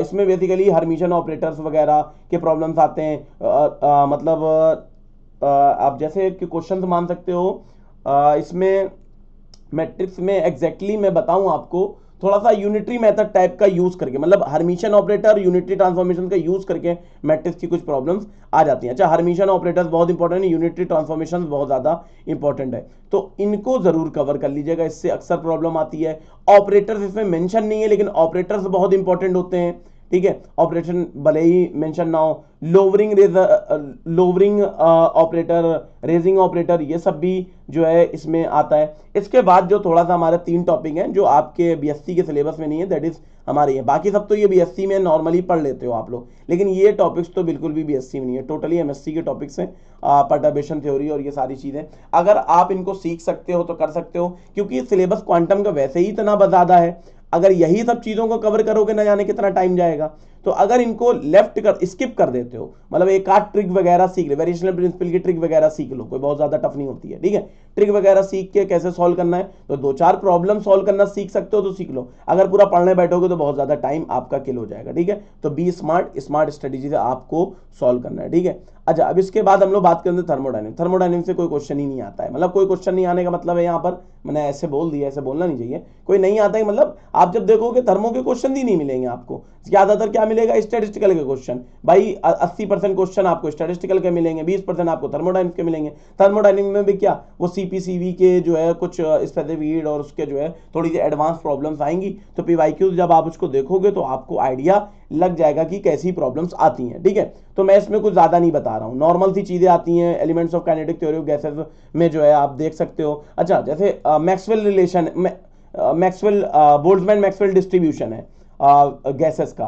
S1: इसमें बेसिकली हर्मिशन ऑपरेटर्स वगैरह के प्रॉब्लम्स आते हैं। मतलब आप जैसे कि क्वेश्चन मान सकते हो इसमें मैट्रिक्स में एग्जैक्टली मैं बताऊं आपको, थोड़ा सा यूनिटरी मेथड टाइप का यूज करके, मतलब हर्मिशन ऑपरेटर, यूनिटरी ट्रांसफॉर्मेशन का यूज करके मैट्रिक्स की कुछ प्रॉब्लम्स आ जाती हैं। अच्छा, हर्मिशन ऑपरेटर्स बहुत इंपॉर्टेंट है, यूनिटरी ट्रांसफॉर्मेशन बहुत ज्यादा इंपॉर्टेंट है, तो इनको जरूर कवर कर लीजिएगा, इससे अक्सर प्रॉब्लम आती है। ऑपरेटर्स इसमें मेंशन नहीं है, लेकिन ऑपरेटर्स बहुत इंपॉर्टेंट होते हैं। ठीक है, ऑपरेशन भले ही मेंशन ना हो, लोवरिंग ऑपरेटर, रेजिंग ऑपरेटर, ये सब भी जो है इसमें आता है। इसके बाद जो थोड़ा सा हमारे 3 टॉपिक हैं जो आपके BSc के सिलेबस में नहीं है, दैट इज हमारे, बाकी सब तो ये BSc में नॉर्मली पढ़ लेते हो आप लोग, लेकिन ये टॉपिक्स तो बिल्कुल भी BSc में नहीं है, टोटली MSc के टॉपिक्स हैं। परटर्बेशन थ्योरी और ये सारी चीजें अगर आप इनको सीख सकते हो तो कर सकते हो, क्योंकि सिलेबस क्वांटम का वैसे ही इतना ज्यादा है, अगर यही सब चीजों को कवर करोगे ना जाने कितना टाइम जाएगा। तो अगर इनको लेफ्ट कर स्किप कर देते हो, मतलब एक आध ट्रिक वगैरह सीख ले, वेरिएशनल प्रिंसिपल की ट्रिक वगैरह सीख लो, कोई बहुत ज्यादा टफ नहीं होती है। ठीक है, ट्रिक वगैरह सीख के कैसे सॉल्व करना है, तो 2-4 प्रॉब्लम सॉल्व करना सीख सकते हो तो सीख लो। अगर पूरा पढ़ने बैठोगे तो बहुत ज्यादा टाइम आपका किल हो जाएगा। ठीक है, तो बी स्मार्ट, स्मार्ट स्ट्रेटेजी से आपको सॉल्व करना है। ठीक है, अच्छा, अब इसके बाद हम लोग बात करेंगे थर्मोडायनेमिक्स। थर्मोडायनेमिक्स से कोई क्वेश्चन ही नहीं आता है, मतलब कोई क्वेश्चन नहीं आने का मतलब है यहाँ पर, मैंने ऐसे बोल दिया, ऐसे बोलना नहीं चाहिए, कोई नहीं आता है, मतलब आप जब देखोगे थर्मो के क्वेश्चन ही नहीं मिलेंगे आपको, ज्यादातर क्या मिलेगा, स्टैटिस्टिकल के क्वेश्चन। भाई 80% क्वेश्चन आपको स्टैटिस्टिकल के मिलेंगे, 20% आपको थर्मोडायनेमिक्स के मिलेंगे। थर्मोडायनेमिक्स में भी क्या, वो CPCV के जो है कुछ स्पेसिफिक और उसके जो है थोड़ी सी एडवांस प्रॉब्लम्स आएंगी, तो PYQ जब आप उसको देखोगे तो आपको आइडिया लग जाएगा कि कैसी प्रॉब्लम्स आती हैं। ठीक है, तो मैं इसमें कुछ ज्यादा नहीं बता रहा हूं, नॉर्मल सी चीजें आती हैं। Elements of kinetic theory of gases में जो है आप देख सकते हो। अच्छा, जैसे Maxwell relation, Maxwell Boltzmann Maxwell distribution है गैसेस का,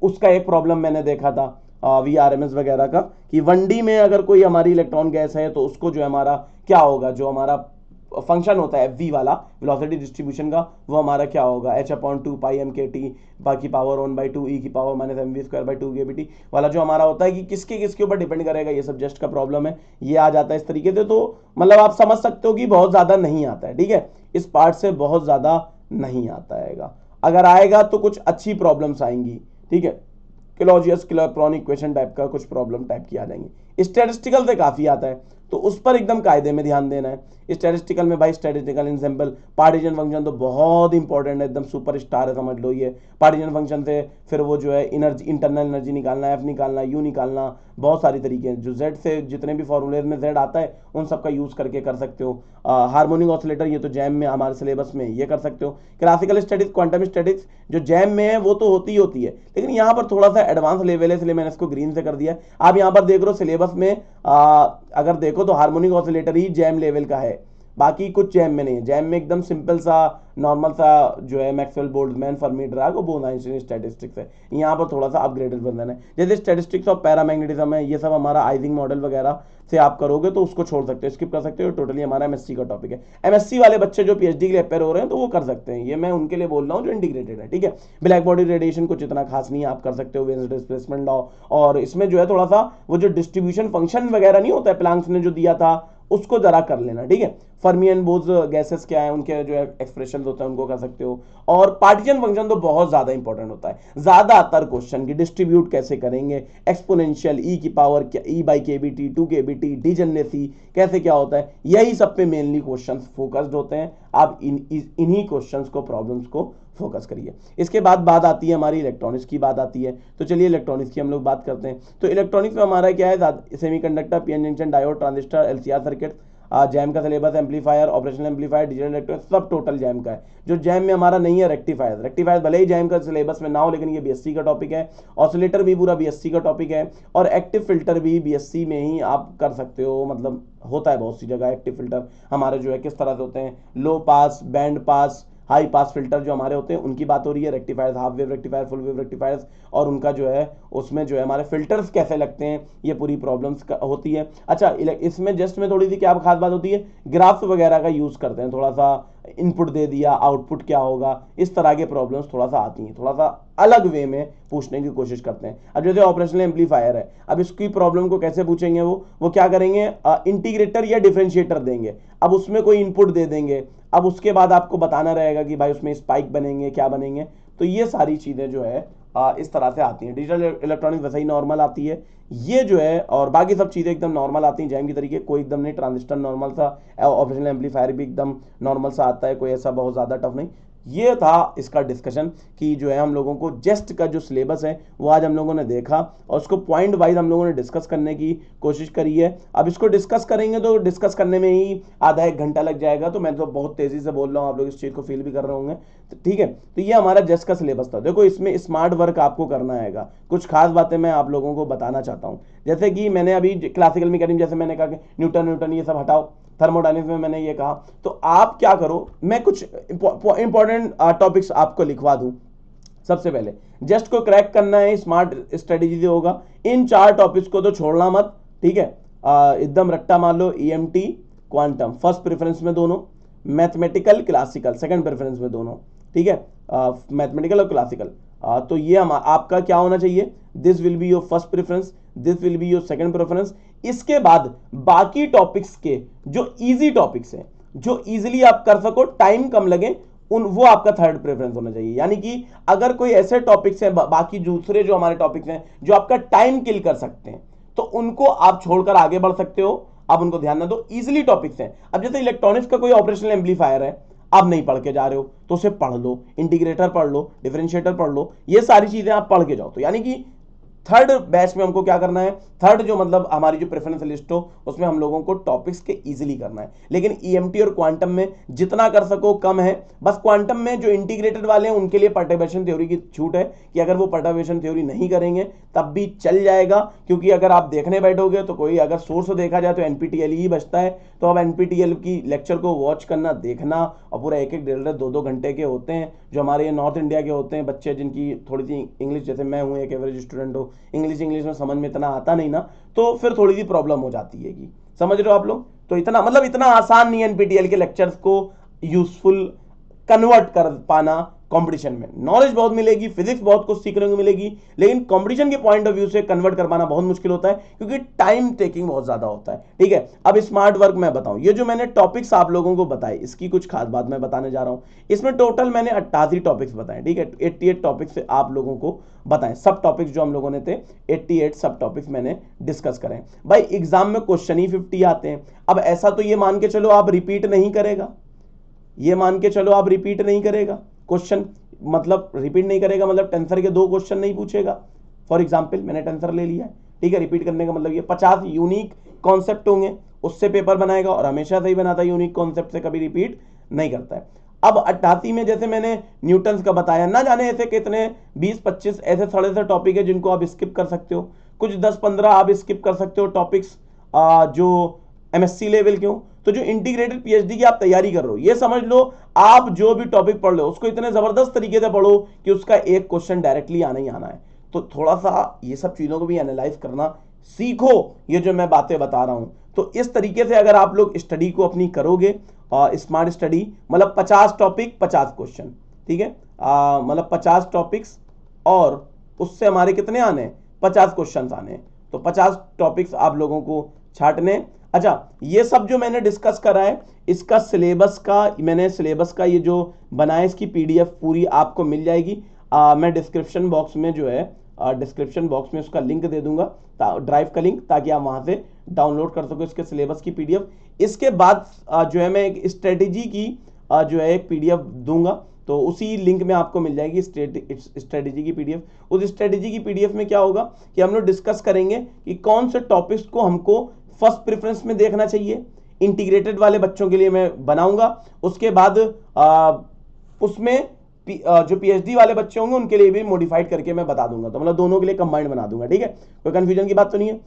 S1: उसका एक प्रॉब्लम मैंने देखा था VRMS वगैरह का, कि 1D में अगर कोई हमारी इलेक्ट्रॉन गैस है तो उसको जो है हमारा क्या होगा, जो हमारा फंक्शन होता है FV वाला वेलोसिटी डिस्ट्रीब्यूशन का, वो हमारा क्या होगा, h/2 पाई mkt बाकी पावर 1/2 e की पावर -mv²/2 kbt वाला जो हमारा होता है, कि किसके किसके ऊपर डिपेंड करेगा, ये सब जस्ट का प्रॉब्लम है, ये आ जाता है इस तरीके से। तो मतलब आप समझ सकते हो कि बहुत ज्यादा नहीं आता है। ठीक है, इस पार्ट से बहुत ज्यादा नहीं आता है। अगर आएगा तो कुछ अच्छी प्रॉब्लम्स आएंगी, ठीक है, क्लॉजियस क्लैप्रॉन इक्वेशन टाइप का कुछ प्रॉब्लम टाइप की आ जाएंगी। स्टैटिस्टिकल से काफी आता है, तो उस पर एकदम कायदे में ध्यान देना है। स्टैटिस्टिकल में भाई स्टैटिस्टिकल एग्जांपल पार्टीशन फंक्शन तो बहुत इंपॉर्टेंट है, एकदम सुपर स्टार है, समझ लो ये। पार्टीशन फंक्शन से फिर वो जो है एनर्जी, इंटरनल एनर्जी निकालना, एफ निकालना, यू निकालना, बहुत सारी तरीके हैं। जो जेड से जितने भी फॉर्मूले में जेड आता है उन सबका यूज करके कर सकते हो। हार्मोनिक ऑसिलेटर ये तो जैम में हमारे सिलेबस में ये कर सकते हो। क्लासिकल स्टैटिक्स, क्वांटम स्टैटिक्स जो जैम में है वो तो होती ही होती है, लेकिन यहाँ पर थोड़ा सा एडवांस लेवल है, इसलिए मैंने इसको ग्रीन से कर दिया। आप यहाँ पर देख रहे हो सिलेबस में अगर देखो तो हार्मोनिक ऑसिलेटर ही जैम लेवल का है, बाकी कुछ जैम में नहीं है। जैम में एकदम सिंपल सा नॉर्मल सा जो है मैक्सवेल बोल्ट्जमैन फर्मी ड्राग और बोन-आइंस्टीन स्टैटिस्टिक्स है। यहाँ पर थोड़ा सा अपग्रेडेड वर्जन है, जैसे स्टैटिस्टिक्स ऑफ पैरामैग्नेटिज्म है, ये सब हमारा आइजिंग मॉडल वगैरह से आप करोगे तो उसको छोड़ सकते हो, स्किप कर सकते हो। टोटली हमारा एमएससी का टॉपिक है। एमएससी वाले बच्चे जो पीएचडी के लिए अपेयर हो रहे हैं तो वो कर सकते हैं, ये मैं उनके लिए बोल रहा हूँ जो इंटीग्रेटेड है, ठीक है। ब्लैक बॉडी रेडिएशन कुछ इतना खास नहीं है, आप कर सकते हो वेन्स डिस्प्लेसमेंट लॉ, और इसमें जो है थोड़ा सा वो जो डिस्ट्रीब्यूशन फंक्शन वगैरह नहीं होता है प्लैंक्स ने जो दिया था उसको जरा कर लेना, ठीक है। फर्मी एंड बोज गैसेस क्या है, उनके जो एक्सप्रेशन होता है उनको कर सकते हो। और पार्टीशन फंक्शन तो बहुत ज्यादा इंपॉर्टेंट होता है, ज्यादातर क्वेश्चन की डिस्ट्रीब्यूट कैसे करेंगे, एक्सपोनेंशियल ई की पावर क्या, ई बाई के बी टी, टू के बी टी, डिजनरेसी कैसे क्या होता है, यही सब पे मेनली क्वेश्चन फोकस्ड होते हैं। आप इन्हीं क्वेश्चंस को, प्रॉब्लम्स को फोकस करिए। इसके बाद बात आती है हमारी इलेक्ट्रॉनिक्स की बात आती है, तो चलिए इलेक्ट्रॉनिक्स की हम लोग बात करते हैं। तो इलेक्ट्रॉनिक्स में हमारा क्या है, semiconductor, PN junction, diode, transistor, LCR circuit, JAM का सिलेबस, amplifier, operational amplifier, digital electronics, सब टोटल जैम का है। जो जैम में हमारा नहीं है रेक्टिफायर, रेक्टिफायर भले ही जैम का सिलेबस में ना हो लेकिन ये बीएससी का टॉपिक है। ऑसिलेटर भी पूरा बीएससी का टॉपिक है, और एक्टिव फिल्टर भी बीएससी में ही आप कर सकते हो, मतलब होता है बहुत सी जगह। एक्टिव फिल्टर हमारे जो है किस तरह से होते हैं, low pass, band pass, high pass filter जो हमारे होते हैं उनकी बात हो रही है। Rectifiers, half wave rectifier, full wave rectifiers, और उनका जो है उसमें जो है हमारे फिल्टर्स कैसे लगते हैं, ये पूरी प्रॉब्लम्स होती है। अच्छा, इसमें जस्ट में थोड़ी सी क्या खास बात होती है, ग्राफ्स वगैरह का यूज करते हैं, थोड़ा सा इनपुट दे दिया, आउटपुट क्या होगा, इस तरह के प्रॉब्लम्स थोड़ा सा आती हैं, थोड़ा सा अलग वे में पूछने की कोशिश करते हैं। अब जैसे ऑपरेशनल एम्पलीफायर है, अब इसकी प्रॉब्लम को कैसे पूछेंगे, वो क्या करेंगे, इंटीग्रेटर या डिफरेंशिएटर देंगे, अब उसमें कोई इनपुट दे देंगे, अब उसके बाद आपको बताना रहेगा कि भाई उसमें स्पाइक बनेंगे, क्या बनेंगे। तो ये सारी चीजें जो है इस तरह से आती हैं। डिजिटल इलेक्ट्रॉनिक्स वैसे ही नॉर्मल आती है ये जो है, और बाकी सब चीज़ें एकदम नॉर्मल आती हैं जैम की तरीके, कोई एकदम नहीं। ट्रांजिस्टर नॉर्मल सा, ऑपरेशनल एम्पलीफायर भी एकदम नॉर्मल सा आता है, कोई ऐसा बहुत ज़्यादा टफ नहीं। ये था इसका डिस्कशन कि जो है हम लोगों को जेस्ट का जो सिलेबस है वो आज हम लोगों ने देखा, और उसको पॉइंट वाइज हम लोगों ने डिस्कस करने की कोशिश करी है। अब इसको डिस्कस करेंगे तो डिस्कस करने में ही आधा एक घंटा लग जाएगा, तो मैं तो बहुत तेजी से बोल रहा हूँ, आप लोग इस चीज़ को फील भी कर रहे होंगे, तो ठीक है। तो ये हमारा जेस्ट का सिलेबस था। देखो इसमें स्मार्ट वर्क आपको करना है, कुछ खास बातें मैं आप लोगों को बताना चाहता हूँ। जैसे कि मैंने अभी क्लासिकल मैकेनिक्स, जैसे मैंने कहा कि न्यूटन न्यूटन ये सब हटाओ, थर्मोडायनेमिक्स में मैंने ये कहा, तो आप क्या करो, मैं कुछ इंपॉर्टेंट टॉपिक्स आपको लिखवा दूं। सबसे पहले जस्ट को क्रैक करना है, स्मार्ट स्ट्रेटेजी से होगा। इन 4 टॉपिक्स को तो छोड़ना मत, ठीक है। एकदम रट्टा मान लो, ईएमटी, क्वांटम फर्स्ट प्रेफरेंस में दोनों, मैथमेटिकल क्लासिकल सेकंड प्रेफरेंस में दोनों, ठीक है। मैथमेटिकल और क्लासिकल, तो ये आपका क्या होना चाहिए, this will be your first preference, this will be your second preference. इसके बाद बाकी टॉपिक्स के जो इजी टॉपिक्स हैं, जो इजीली आप कर सको, टाइम कम लगे, वो आपका थर्ड प्रेफरेंस होना चाहिए। यानी कि अगर कोई ऐसे टॉपिक्स हैं, बाकी दूसरे जो हमारे टॉपिक्स हैं जो आपका टाइम किल कर सकते हैं, तो उनको आप छोड़कर आगे बढ़ सकते हो, आप उनको ध्यान ना दो, इजीली टॉपिक्स हैं। अब जैसे इलेक्ट्रॉनिक्स का कोई ऑपरेशनल एम्पलीफायर है, आप नहीं पढ़ के जा रहे हो तो उसे पढ़ लो, इंटीग्रेटर पढ़ लो, डिफरेंशिएटर पढ़ लो, ये सारी चीजें आप पढ़ के जाओ। तो यानी कि थर्ड बैच में हमको क्या करना है, थर्ड जो मतलब हमारी जो प्रेफरेंस लिस्ट हो उसमें हम लोगों को टॉपिक्स के इजीली करना है। लेकिन ईएमटी और क्वांटम में जितना कर सको कम है। बस क्वांटम में जो इंटीग्रेटेड वाले हैं उनके लिए पर्टर्बेशन थ्योरी की छूट है कि अगर वो पर्टर्बेशन थ्योरी नहीं करेंगे तब भी चल जाएगा, क्योंकि अगर आप देखने बैठोगे तो कोई अगर सोर्स देखा जाए तो एनपीटीएल ही बचता है। तो अब एनपीटीएल की लेक्चर को वॉच करना, देखना, और पूरा एक एक 1.5 2 घंटे के होते हैं, जो हमारे ये नॉर्थ इंडिया के होते हैं बच्चे जिनकी थोड़ी सी इंग्लिश, जैसे मैं हूँ एक एवरेज स्टूडेंट हो, इंग्लिश में समझ में इतना आता नहीं ना, तो फिर थोड़ी सी प्रॉब्लम हो जाती है कि, समझ रहे हो आप लोग। तो इतना मतलब इतना आसान नहीं है एनपीटीएल के लेक्चर्स को यूजफुल कन्वर्ट कर पाना कंपटीशन में नॉलेज बहुत मिलेगी, फिजिक्स बहुत कुछ सीखने को मिलेगी, लेकिन कंपटीशन के पॉइंट ऑफ व्यू से कन्वर्ट कर पाना बहुत मुश्किल होता है क्योंकि टाइम टेकिंग बहुत ज्यादा होता है। ठीक है, अब स्मार्ट वर्क मैं बताऊं, ये जो मैंने टॉपिक्स आप लोगों को बताए इसकी कुछ खास बात मैं बताने जा रहा हूं। इसमें टोटल मैंने 88 टॉपिक्स बताए। ठीक है, 88 टॉपिक्स आप लोगों को बताएं, सब टॉपिक्स जो हम लोगों ने थे 88 सब टॉपिक्स मैंने डिस्कस करें। भाई एग्जाम में क्वेश्चन ही 50 आते हैं। अब ऐसा तो ये मान के चलो आप रिपीट नहीं करेगा, ये मान के चलो आप रिपीट नहीं करेगा क्वेश्चन, मतलब रिपीट नहीं करेगा मतलब टेंसर के 2 क्वेश्चन नहीं पूछेगा। फॉर एग्जांपल मैंने टेंसर ले लिया है, ठीक है, रिपीट करने का मतलब ये 50 यूनिक कॉन्सेप्ट होंगे, उससे पेपर बनाएगा और हमेशा सही बनाता है, यूनिक कॉन्सेप्ट से कभी रिपीट नहीं करता है। अब 88 में जैसे मैंने न्यूटन का बताया, ना जाने ऐसे कितने 20-25 ऐसे थोड़े से टॉपिक है जिनको आप स्किप कर सकते हो, कुछ 10-15 आप स्किप कर सकते हो टॉपिक्स जो एमएससी लेवल के हो। तो जो इंटीग्रेटेड पीएचडी की आप तैयारी कर रहे हो, ये समझ लो आप जो भी टॉपिक पढ़ लो उसको इतने जबरदस्त तरीके से पढ़ो कि उसका एक क्वेश्चन डायरेक्टली आना ही आना है। तो थोड़ा सा ये सब चीजों को भी एनालाइज करना सीखो, ये जो मैं बातें बता रहा हूं। तो इस तरीके से अगर आप लोग स्टडी को अपनी करोगे, स्मार्ट स्टडी मतलब 50 टॉपिक 50 क्वेश्चन, ठीक है, मतलब 50 टॉपिक्स और उससे हमारे कितने आने, 50 क्वेश्चन आने। तो 50 टॉपिक्स आप लोगों को छाटने। अच्छा, ये सब जो मैंने डिस्कस करा है इसका सिलेबस का, मैंने सिलेबस का ये जो बनाया इसकी पीडीएफ पूरी आपको मिल जाएगी। मैं डिस्क्रिप्शन बॉक्स में जो है डिस्क्रिप्शन बॉक्स में उसका लिंक दे दूंगा, ड्राइव का लिंक, ताकि आप वहां से डाउनलोड कर सको इसके सिलेबस की पीडीएफ। इसके बाद जो है मैं एक स्ट्रेटेजी की जो है एक पीडीएफ दूंगा, तो उसी लिंक में आपको मिल जाएगी स्ट्रेटेजी की पीडीएफ। उस स्ट्रेटेजी की पीडीएफ में क्या होगा कि हम लोग डिस्कस करेंगे कि कौन से टॉपिक्स को हमको फर्स्ट प्रेफरेंस में देखना चाहिए, इंटीग्रेटेड वाले बच्चों के लिए मैं बनाऊंगा। उसके बाद उसमें जो पीएचडी वाले बच्चे होंगे उनके लिए भी मॉडिफाइड करके मैं बता दूंगा, तो मतलब दोनों के लिए कंबाइंड बना दूंगा। ठीक है, कोई कंफ्यूजन की बात तो नहीं है।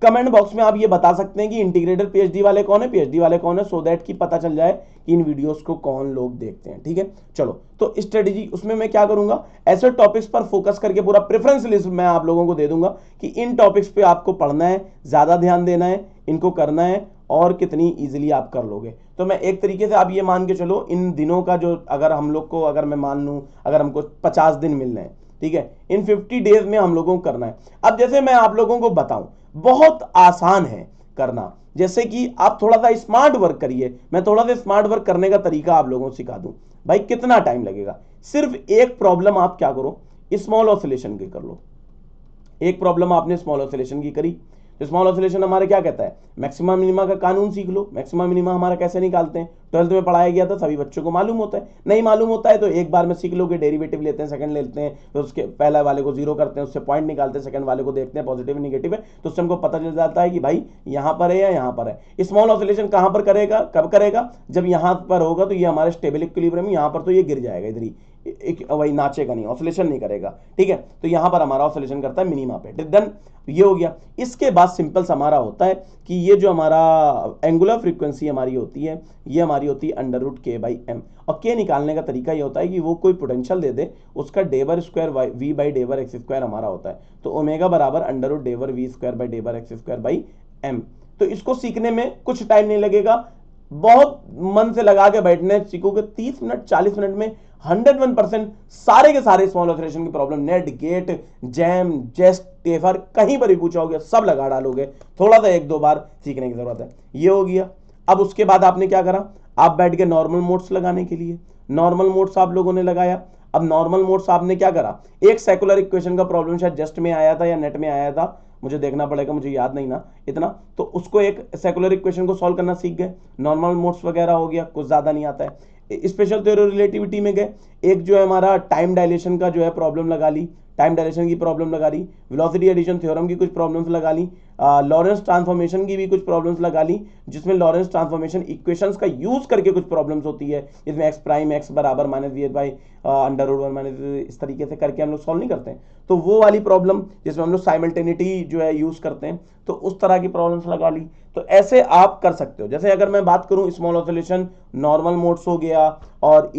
S1: कमेंट बॉक्स में आप ये बता सकते हैं कि इंटीग्रेटेड पीएचडी वाले कौन है, पीएचडी वाले कौन है, सो दैट कि पता चल जाए कि इन वीडियोस को कौन लोग देखते हैं। ठीक है, चलो, तो स्ट्रेटेजी उसमें मैं क्या करूंगा, ऐसे टॉपिक्स पर फोकस करके पूरा प्रेफरेंस लिस्ट मैं आप लोगों को दे दूंगा कि इन टॉपिक्स पे आपको पढ़ना है, ज्यादा ध्यान देना है, इनको करना है और कितनी इजीली आप कर लोगे। तो मैं एक तरीके से आप ये मान के चलो इन दिनों का जो, अगर हम लोग को, अगर मैं मान लूं अगर हमको 50 दिन मिल रहे हैं, ठीक है, इन 50 डेज में हम लोगों को करना है। अब जैसे मैं आप लोगों को बताऊं, बहुत आसान है करना, जैसे कि आप थोड़ा सा स्मार्ट वर्क करिए, मैं थोड़ा सा स्मार्ट वर्क करने का तरीका आप लोगों को सिखा दूं। भाई कितना टाइम लगेगा, सिर्फ एक प्रॉब्लम आप क्या करो, स्मॉल ऑसिलेशन की कर लो। एक प्रॉब्लम आपने स्मॉल ऑसिलेशन की करी, तो स्मॉल ऑसिलेशन हमारे क्या कहता है, मैक्सिमा मिनिमा का कानून सीख लो। मैक्सिमा मिनिमा हमारा कैसे निकालते हैं, 12th में पढ़ाया गया था, सभी बच्चों को मालूम होता है। नहीं मालूम होता है तो एक बार में सीख लो कि डेरिवेटिव लेते हैं, सेकंड लेते हैं, तो उसके पहले वाले को जीरो करते हैं, उससे पॉइंट निकालते हैं, सेकंड वाले को देखते हैं पॉजिटिव निगेटिव है, तो उससे हमको पता चल जाता है कि भाई यहाँ पर है या यहाँ पर है। स्मॉल ऑसिलेशन कहाँ पर करेगा, कब करेगा, जब यहाँ पर होगा तो ये हमारे स्टेबल इक्विलिब्रियम, यहाँ पर तो ये गिर जाएगा इधर ही, वही नाचेगा नहीं, ऑसिलेशन नहीं करेगा। ठीक है, तो यहां पर हमारा ऑसिलेशन करता है मिनिमा पे, डन, ये हो गया। इसके बाद सिंपल हमारा होता है कि ये जो हमारा एंगुलर फ्रीक्वेंसी हमारी होती है, ये हमारी होती है √k/m, और k निकालने का तरीका ये होता है कि वो कोई पोटेंशियल दे दे, उसका डेवर स्क्वायर v/डेवर(x²) हमारा होता है, तो ओमेगा बराबर √डेवर v²/डेवर(x²)/m। तो इसको सीखने में कुछ टाइम नहीं लगेगा, बहुत मन से लगा के बैठने सीखोगे, 30 मिनट 40 मिनट में 101% सारे के सारे स्मॉल ऑसिलेशन की प्रॉब्लम, नेट, गेट, जैम, जेस्ट, टेफर, कहीं पर भी पूछोगे सब लगा डालोगे। थोड़ा सा 1-2 बार सीखने की जरूरत है, ये हो गया। अब उसके बाद आपने क्या करा, आप बैठ के नॉर्मल मोड्स लगाने के लिए नॉर्मल मोड्स आप लोगों ने लगाया। अब नॉर्मल मोड्स आपने क्या करा, एक सेकुलर इक्वेशन का प्रॉब्लम शायद जस्ट में आया था या नेट में आया था, मुझे देखना पड़ेगा, मुझे याद नहीं ना इतना, तो उसको एक सेकुलर इक्वेशन को सॉल्व करना सीख गए, नॉर्मल मोड्स वगैरह हो गया, कुछ ज्यादा नहीं आता है। स्पेशल थ्योरी रिलेटिविटी में गए, एक जो है हमारा टाइम डायलेशन का जो है प्रॉब्लम लगा ली, टाइम डायलेशन की प्रॉब्लम लगा ली, वेलोसिटी एडिशन थ्योरम की कुछ प्रॉब्लम्स लगा ली, लॉरेंस ट्रांसफॉर्मेशन की भी कुछ प्रॉब्लम्स लगा ली, जिसमें लॉरेंस ट्रांसफॉर्मेशन इक्वेशंस का यूज करके कुछ प्रॉब्लम्स होती है, जिसमें x प्राइम x बराबर -v/√1 इस तरीके से करके हम लोग सॉल्व नहीं करते हैं, तो वो वाली प्रॉब्लम जिसमें हम लोग साइमल्टेनिटी जो है यूज करते हैं, तो उस तरह की प्रॉब्लम्स लगा ली। तो ऐसे आप कर सकते हो। जैसे अगर मैं बात करूं स्मॉल ऑसिलेशन, नॉर्मल मोड्स हो गया, और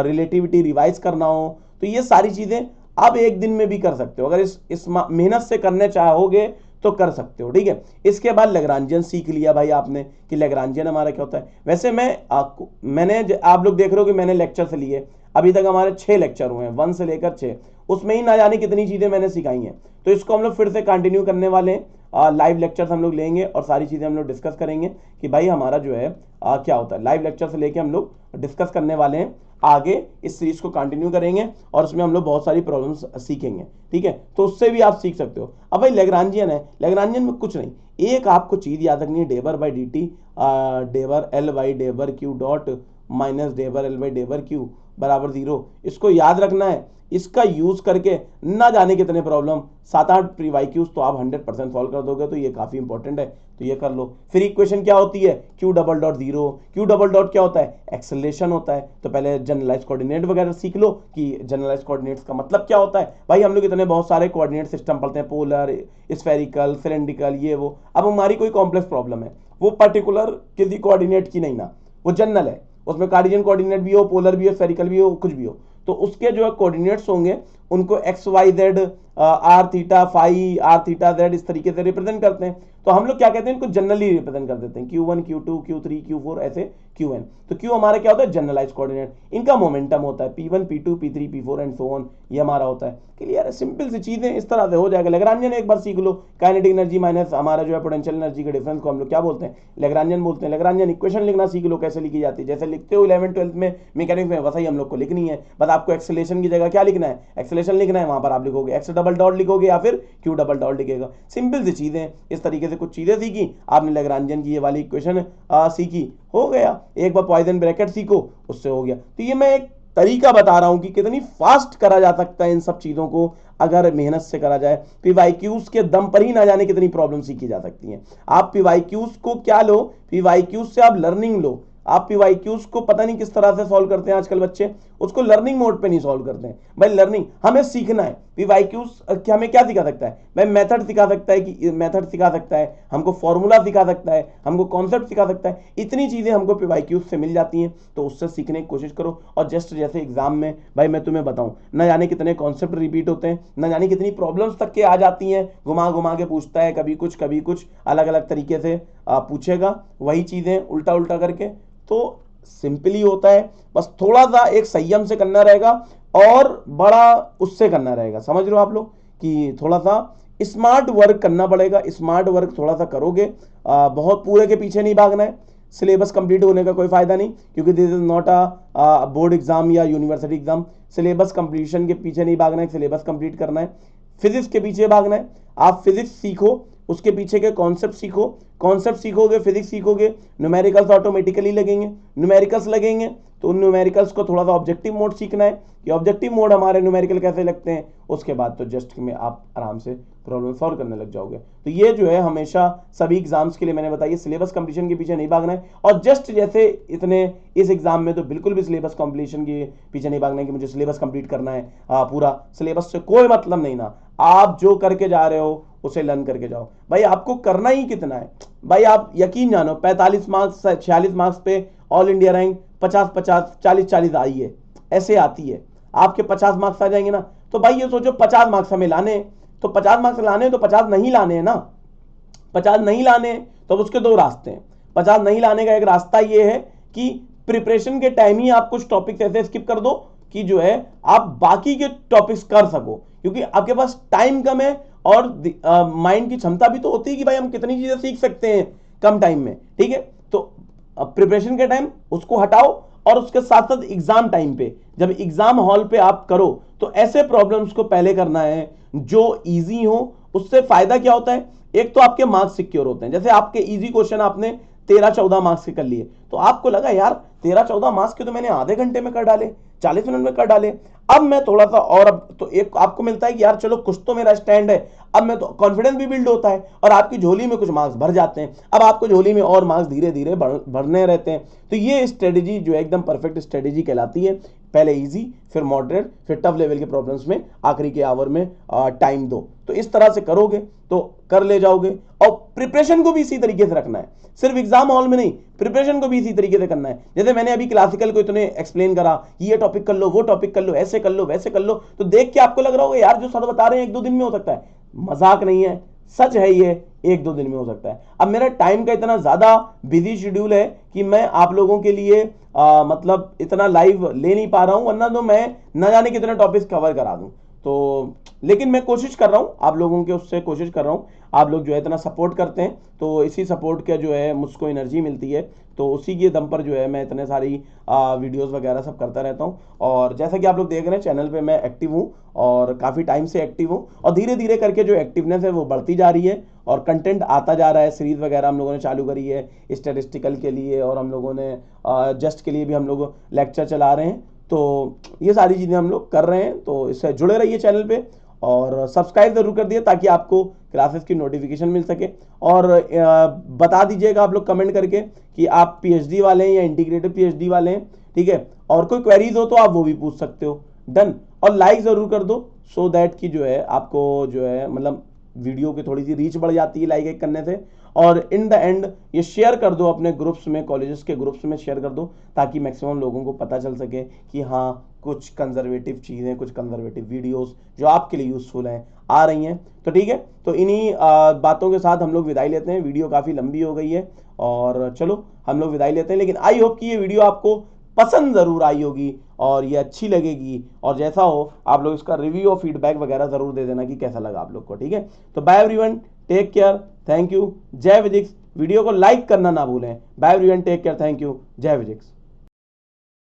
S1: रिलेटिविटी रिवाइज करना हो, तो ये सारी चीजें आप एक दिन में भी कर सकते हो, अगर इस मेहनत से करने चाहोगे तो कर सकते हो। ठीक है, इसके बाद लैग्रांजियन सीख लिया भाई आपने कि लैग्रांजियन हमारा क्या होता है। वैसे मैंने आप लोग देख रहे हो कि मैंने लेक्चर से लिए, अभी तक हमारे 6 लेक्चर हुए हैं, 1 से लेकर 6, उसमें ही ना जाने कितनी चीजें मैंने सिखाई हैं। तो इसको हम लोग फिर से कंटिन्यू करने वाले हैं, लाइव लेक्चर्स हम लोग लेंगे और सारी चीजें हम लोग डिस्कस करेंगे कि भाई हमारा जो है क्या होता है। लाइव लेक्चर से लेके हम लोग डिस्कस करने वाले हैं, आगे इस सीरीज को कंटिन्यू करेंगे और उसमें हम लोग बहुत सारी प्रॉब्लम्स सीखेंगे, ठीक है। तो उससे भी आप सीख सकते हो। अब भाई लैग्रांजियन है, लैग्रांजियन में कुछ नहीं, एक आपको चीज याद रखनी है, डेबर बाई डी टी डेबर एल बाई डेबर क्यू डॉट माइनस डेबर एल बाई डेबर क्यू बराबर 0, इसको याद रखना है। इसका यूज करके ना जाने कितने प्रॉब्लम, 7-8 प्री वाई क्यूज तो आप 100% सॉल्व कर दोगे, तो ये काफी इंपॉर्टेंट है, तो ये कर लो। फिर इक्वेशन क्या होती है, Q double dot 0, Q double dot क्या होता है, एक्सेलरेशन होता है। तो पहले जनरलाइज कोऑर्डिनेट वगैरह सीख लो कि जनरलाइज कोऑर्डिनेट्स का मतलब क्या होता है। भाई हम लोग इतने बहुत सारे कोऑर्डिनेट सिस्टम पढ़ते हैं, पोलर, स्फेरिकल, सिलेंड्रिकल, ये वो। अब हमारी कोई कॉम्प्लेक्स प्रॉब्लम है, वो पर्टिकुलर किसी कोऑर्डिनेट की नहीं ना, वो जनरल है, उसमें कार्टेशियन कोऑर्डिनेट भी हो, पोलर भी हो, स्फेरिकल भी हो, कुछ भी हो, तो उसके जो है कोऑर्डिनेट्स होंगे उनको x y z, r theta phi, r theta z, इस तरीके से रिप्रेजेंट करते हैं। तो हम लोग क्या कहते हैं, इनको जनरली रिप्रेजेंट कर देते हैं, Q1 Q2 Q3 Q4 ऐसे Qn। तो Q हमारा क्या होता है, जनरलाइज कोऑर्डिनेट, इनका मोमेंटम होता है P1 P2 P3 P4 and so on, ये हमारा होता है। क्लियर है, सिंपल सी चीजें इस तरह से हो जाएगा। लैग्रांजियन एक बार सीख लो, काइनेटिक एनर्जी माइनस हमारा जो है पोटेंशियल एनर्जी के डिफरेंस को हम लोग क्या बोलते हैं, लैग्रांजियन बोलते हैं। लैग्रांजियन इक्वेशन लिखना सीख लो, कैसे लिखी जाती है, जैसे लिखते हो 11th-12th में मैकेनिक्स में, वैसा ही हम लोग को लिखनी है। बस आपको एक्सेलरेशन की जगह क्या लिखना है, एक्सेलरेशन लिखना है, वहां पर आप लिखोगे एक्स डबल डॉट लिखोगे या फिर क्यू डबल डॉट लिखेगा। सिंपल सी चीजें, इस तरीके से कुछ चीजें सीखी आपने, लैग्रांजियन की ये वाली इक्वेशन सीखी, हो गया। एक बार पॉइसन ब्रैकेट सीखो, उससे हो गया। तो ये मैं एक तरीका बता रहा हूं कि कितनी फास्ट करा जा सकता है इन सब चीजों को, अगर मेहनत से करा जाए। पीवाईक्यूज के दम पर ही ना जाने कितनी प्रॉब्लम सीखी जा सकती हैं। आप पीवाईक्यूज को क्या लो, पीवाईक्यूज से आप लर्निंग लो। आप पीवाईक्यूज को पता नहीं किस तरह से सॉल्व करते हैं आजकल बच्चे, उसको लर्निंग मोड पे नहीं सॉल्व करते हैं। भाई लर्निंग हमें सीखना है, पीवाईक्यूज हमें क्या सिखा सकता है, भाई मेथड सिखा सकता है, कि मेथड सिखा सकता है हमको, फॉर्मूला सिखा सकता है हमको, कॉन्सेप्ट सिखा सकता है। इतनी चीजें हमको पीवाईक्यूज से मिल जाती हैं, तो उससे सीखने की कोशिश करो। और जस्ट जैसे एग्जाम में भाई मैं तुम्हें बताऊं, न जाने कितने कॉन्सेप्ट रिपीट होते हैं, न जाने कितनी प्रॉब्लम्स तक के आ जाती हैं, घुमा घुमा के पूछता है, कभी कुछ अलग अलग तरीके से पूछेगा, वही चीजें उल्टा उल्टा करके। तो सिंपली होता है, बस थोड़ा सा एक संयम से करना रहेगा और बड़ा उससे करना रहेगा। समझ रहे हो आप लोग कि थोड़ा सा स्मार्ट वर्क करना पड़ेगा। स्मार्ट वर्क थोड़ा सा करोगे, बहुत पूरे के पीछे नहीं भागना है। सिलेबस कंप्लीट होने का कोई फायदा नहीं, क्योंकि this is not a board exam या यूनिवर्सिटी एग्जाम। सिलेबस कंप्लीशन के पीछे नहीं भागना है, सिलेबस कंप्लीट करना है। फिजिक्स के पीछे भागना है, आप फिजिक्स सीखो, उसके पीछे के कॉन्सेप्ट सीखो, कॉन्सेप्ट सीखोगे, फिजिक्स सीखोगे, न्यूमेरिकल्स ऑटोमेटिकली लगेंगे। न्यूमेरिकल्स लगेंगे तो उन न्यूमेरिकल्स को थोड़ा सा ऑब्जेक्टिव मोड सीखना है कि ऑब्जेक्टिव मोड हमारे न्यूमेरिकल कैसे लगते हैं। उसके बाद तो जस्ट में आप आराम से प्रॉब्लम सॉल्व करने लग जाओगे। तो ये जो है हमेशा सभी एग्जाम्स के लिए मैंने बताइए, सिलेबस कंप्लीशन के पीछे नहीं भागना है। और जस्ट जैसे इतने इस एग्जाम में तो बिल्कुल भी सिलेबस कंप्लीशन के पीछे नहीं भागना है कि मुझे सिलेबस कंप्लीट करना है, पूरा सिलेबस से कोई मतलब नहीं ना। आप जो करके जा रहे हो उसे लर्न करके जाओ। भाई आपको करना ही कितना है, भाई आप यकीन जानो 45 मार्क्स 46 मार्क्स पे ऑल इंडिया रैंक 50-50 40-40 आई है, ऐसे आती है। आपके 50 मार्क्स आ जाएंगे ना, तो भाई ये सोचो 50 मार्क्स हमें लाने हैं, तो 50 मार्क्स लाने हैं तो 50 नहीं लाने हैं ना। 50 नहीं लाने हैं तो उसके दो रास्ते हैं। 50 नहीं लाने का एक रास्ता ये है कि प्रिपरेशन के टाइम ही आप कुछ टॉपिक्स ऐसे स्किप कर दो कि जो है आप बाकी के टॉपिक्स कर सको, क्योंकि आपके पास टाइम कम है और माइंड की क्षमता भी तो होती है कि भाई हम कितनी चीजें सीख सकते हैं कम टाइम में, ठीक है। तो प्रिपरेशन के टाइम उसको हटाओ और उसके साथ साथ एग्जाम टाइम पे, जब एग्जाम हॉल पे आप करो, तो ऐसे प्रॉब्लम्स को पहले करना है जो इजी हो। उससे फायदा क्या होता है, एक तो आपके मार्क्स सिक्योर होते हैं। जैसे आपके इजी क्वेश्चन आपने 13-14 मार्क्स के कर लिए, तो आपको लगा यार 13-14 मार्क्स के तो मैंने आधे घंटे में कर डाले, 40 मिनट में कर डाले। अब मैं थोड़ा सा और, अब तो एक आपको मिलता है कि यार चलो कुछ तो मेरा स्टैंड है, अब मैं तो कॉन्फिडेंस भी बिल्ड होता है और आपकी झोली में कुछ मार्क्स भर जाते हैं। अब आपको झोली में और मार्क्स धीरे धीरे भरने रहते हैं। तो ये स्ट्रेटेजी जो है एकदम परफेक्ट स्ट्रेटेजी कहलाती है। पहले इजी, फिर मॉडरेट, फिर टफ लेवल के प्रॉब्लम्स में आखिरी के आवर में टाइम दो। तो इस तरह से करोगे तो कर ले जाओगे। और प्रिपरेशन को भी इसी तरीके से रखना है, सिर्फ एग्जाम हॉल में नहीं, प्रिपरेशन को भी इसी तरीके से करना है। जैसे मैंने अभी क्लासिकल को इतने एक्सप्लेन करा, ये टॉपिक कर लो, वो टॉपिक कर लो, ऐसे कर लो, वैसे कर लो, तो देख के आपको लग रहा होगा यार जो सर बता रहे हैं 1-2 दिन में हो सकता है। मजाक नहीं है, सच है ये। 1-2 दिन में हो सकता है। अब मेरा टाइम का इतना ज़्यादा बिजी शेड्यूल है कि मैं आप लोगों के लिए मतलब इतना लाइव ले नहीं पा रहा हूं, वरना तो मैं न जाने कितने टॉपिक्स कवर करा दूं। तो लेकिन मैं कोशिश कर रहा हूं, आप लोगों के उससे कोशिश कर रहा हूं। आप लोग जो है इतना सपोर्ट करते हैं, तो इसी सपोर्ट का जो है मुझको एनर्जी मिलती है, तो उसी के दम पर जो है मैं इतने सारी वीडियोस वगैरह सब करता रहता हूँ। और जैसा कि आप लोग देख रहे हैं चैनल पे मैं एक्टिव हूँ और काफ़ी टाइम से एक्टिव हूँ, और धीरे धीरे करके जो एक्टिवनेस है वो बढ़ती जा रही है और कंटेंट आता जा रहा है। सीरीज वगैरह हम लोगों ने चालू करी है स्टैटिस्टिकल के लिए, और हम लोगों ने जस्ट के लिए भी हम लोग लेक्चर चला रहे हैं। तो ये सारी चीज़ें हम लोग कर रहे हैं, तो इससे जुड़े रहिए चैनल पे और सब्सक्राइब जरूर कर दिए ताकि आपको क्लासेस की नोटिफिकेशन मिल सके। और बता दीजिएगा आप लोग कमेंट करके कि आप पीएचडी वाले हैं या इंटीग्रेटेड पीएचडी वाले हैं, ठीक है। और कोई क्वेरीज हो तो आप वो भी पूछ सकते हो। डन। और लाइक जरूर कर दो, सो दैट कि जो है आपको जो है मतलब वीडियो की थोड़ी सी रीच बढ़ जाती है लाइक एक करने से। और इन द एंड ये शेयर कर दो अपने ग्रुप्स में, कॉलेजेस के ग्रुप्स में शेयर कर दो, ताकि मैक्सिमम लोगों को पता चल सके कि हाँ कुछ कंजर्वेटिव चीज़ें, कुछ कंजर्वेटिव वीडियोस जो आपके लिए यूजफुल हैं आ रही हैं। तो ठीक है, तो इन्हीं बातों के साथ हम लोग विदाई लेते हैं। वीडियो काफ़ी लंबी हो गई है और चलो हम लोग विदाई लेते हैं, लेकिन आई होप कि ये वीडियो आपको पसंद ज़रूर आई होगी और ये अच्छी लगेगी, और जैसा हो आप लोग इसका रिव्यू और फीडबैक वगैरह ज़रूर दे देना कि कैसा लगा आप लोग को, ठीक है। तो bye everyone, take care, thank you, जय फिजिक्स। वीडियो को लाइक करना ना भूलें। Bye everyone, take care, thank you, जय फिजिक्स।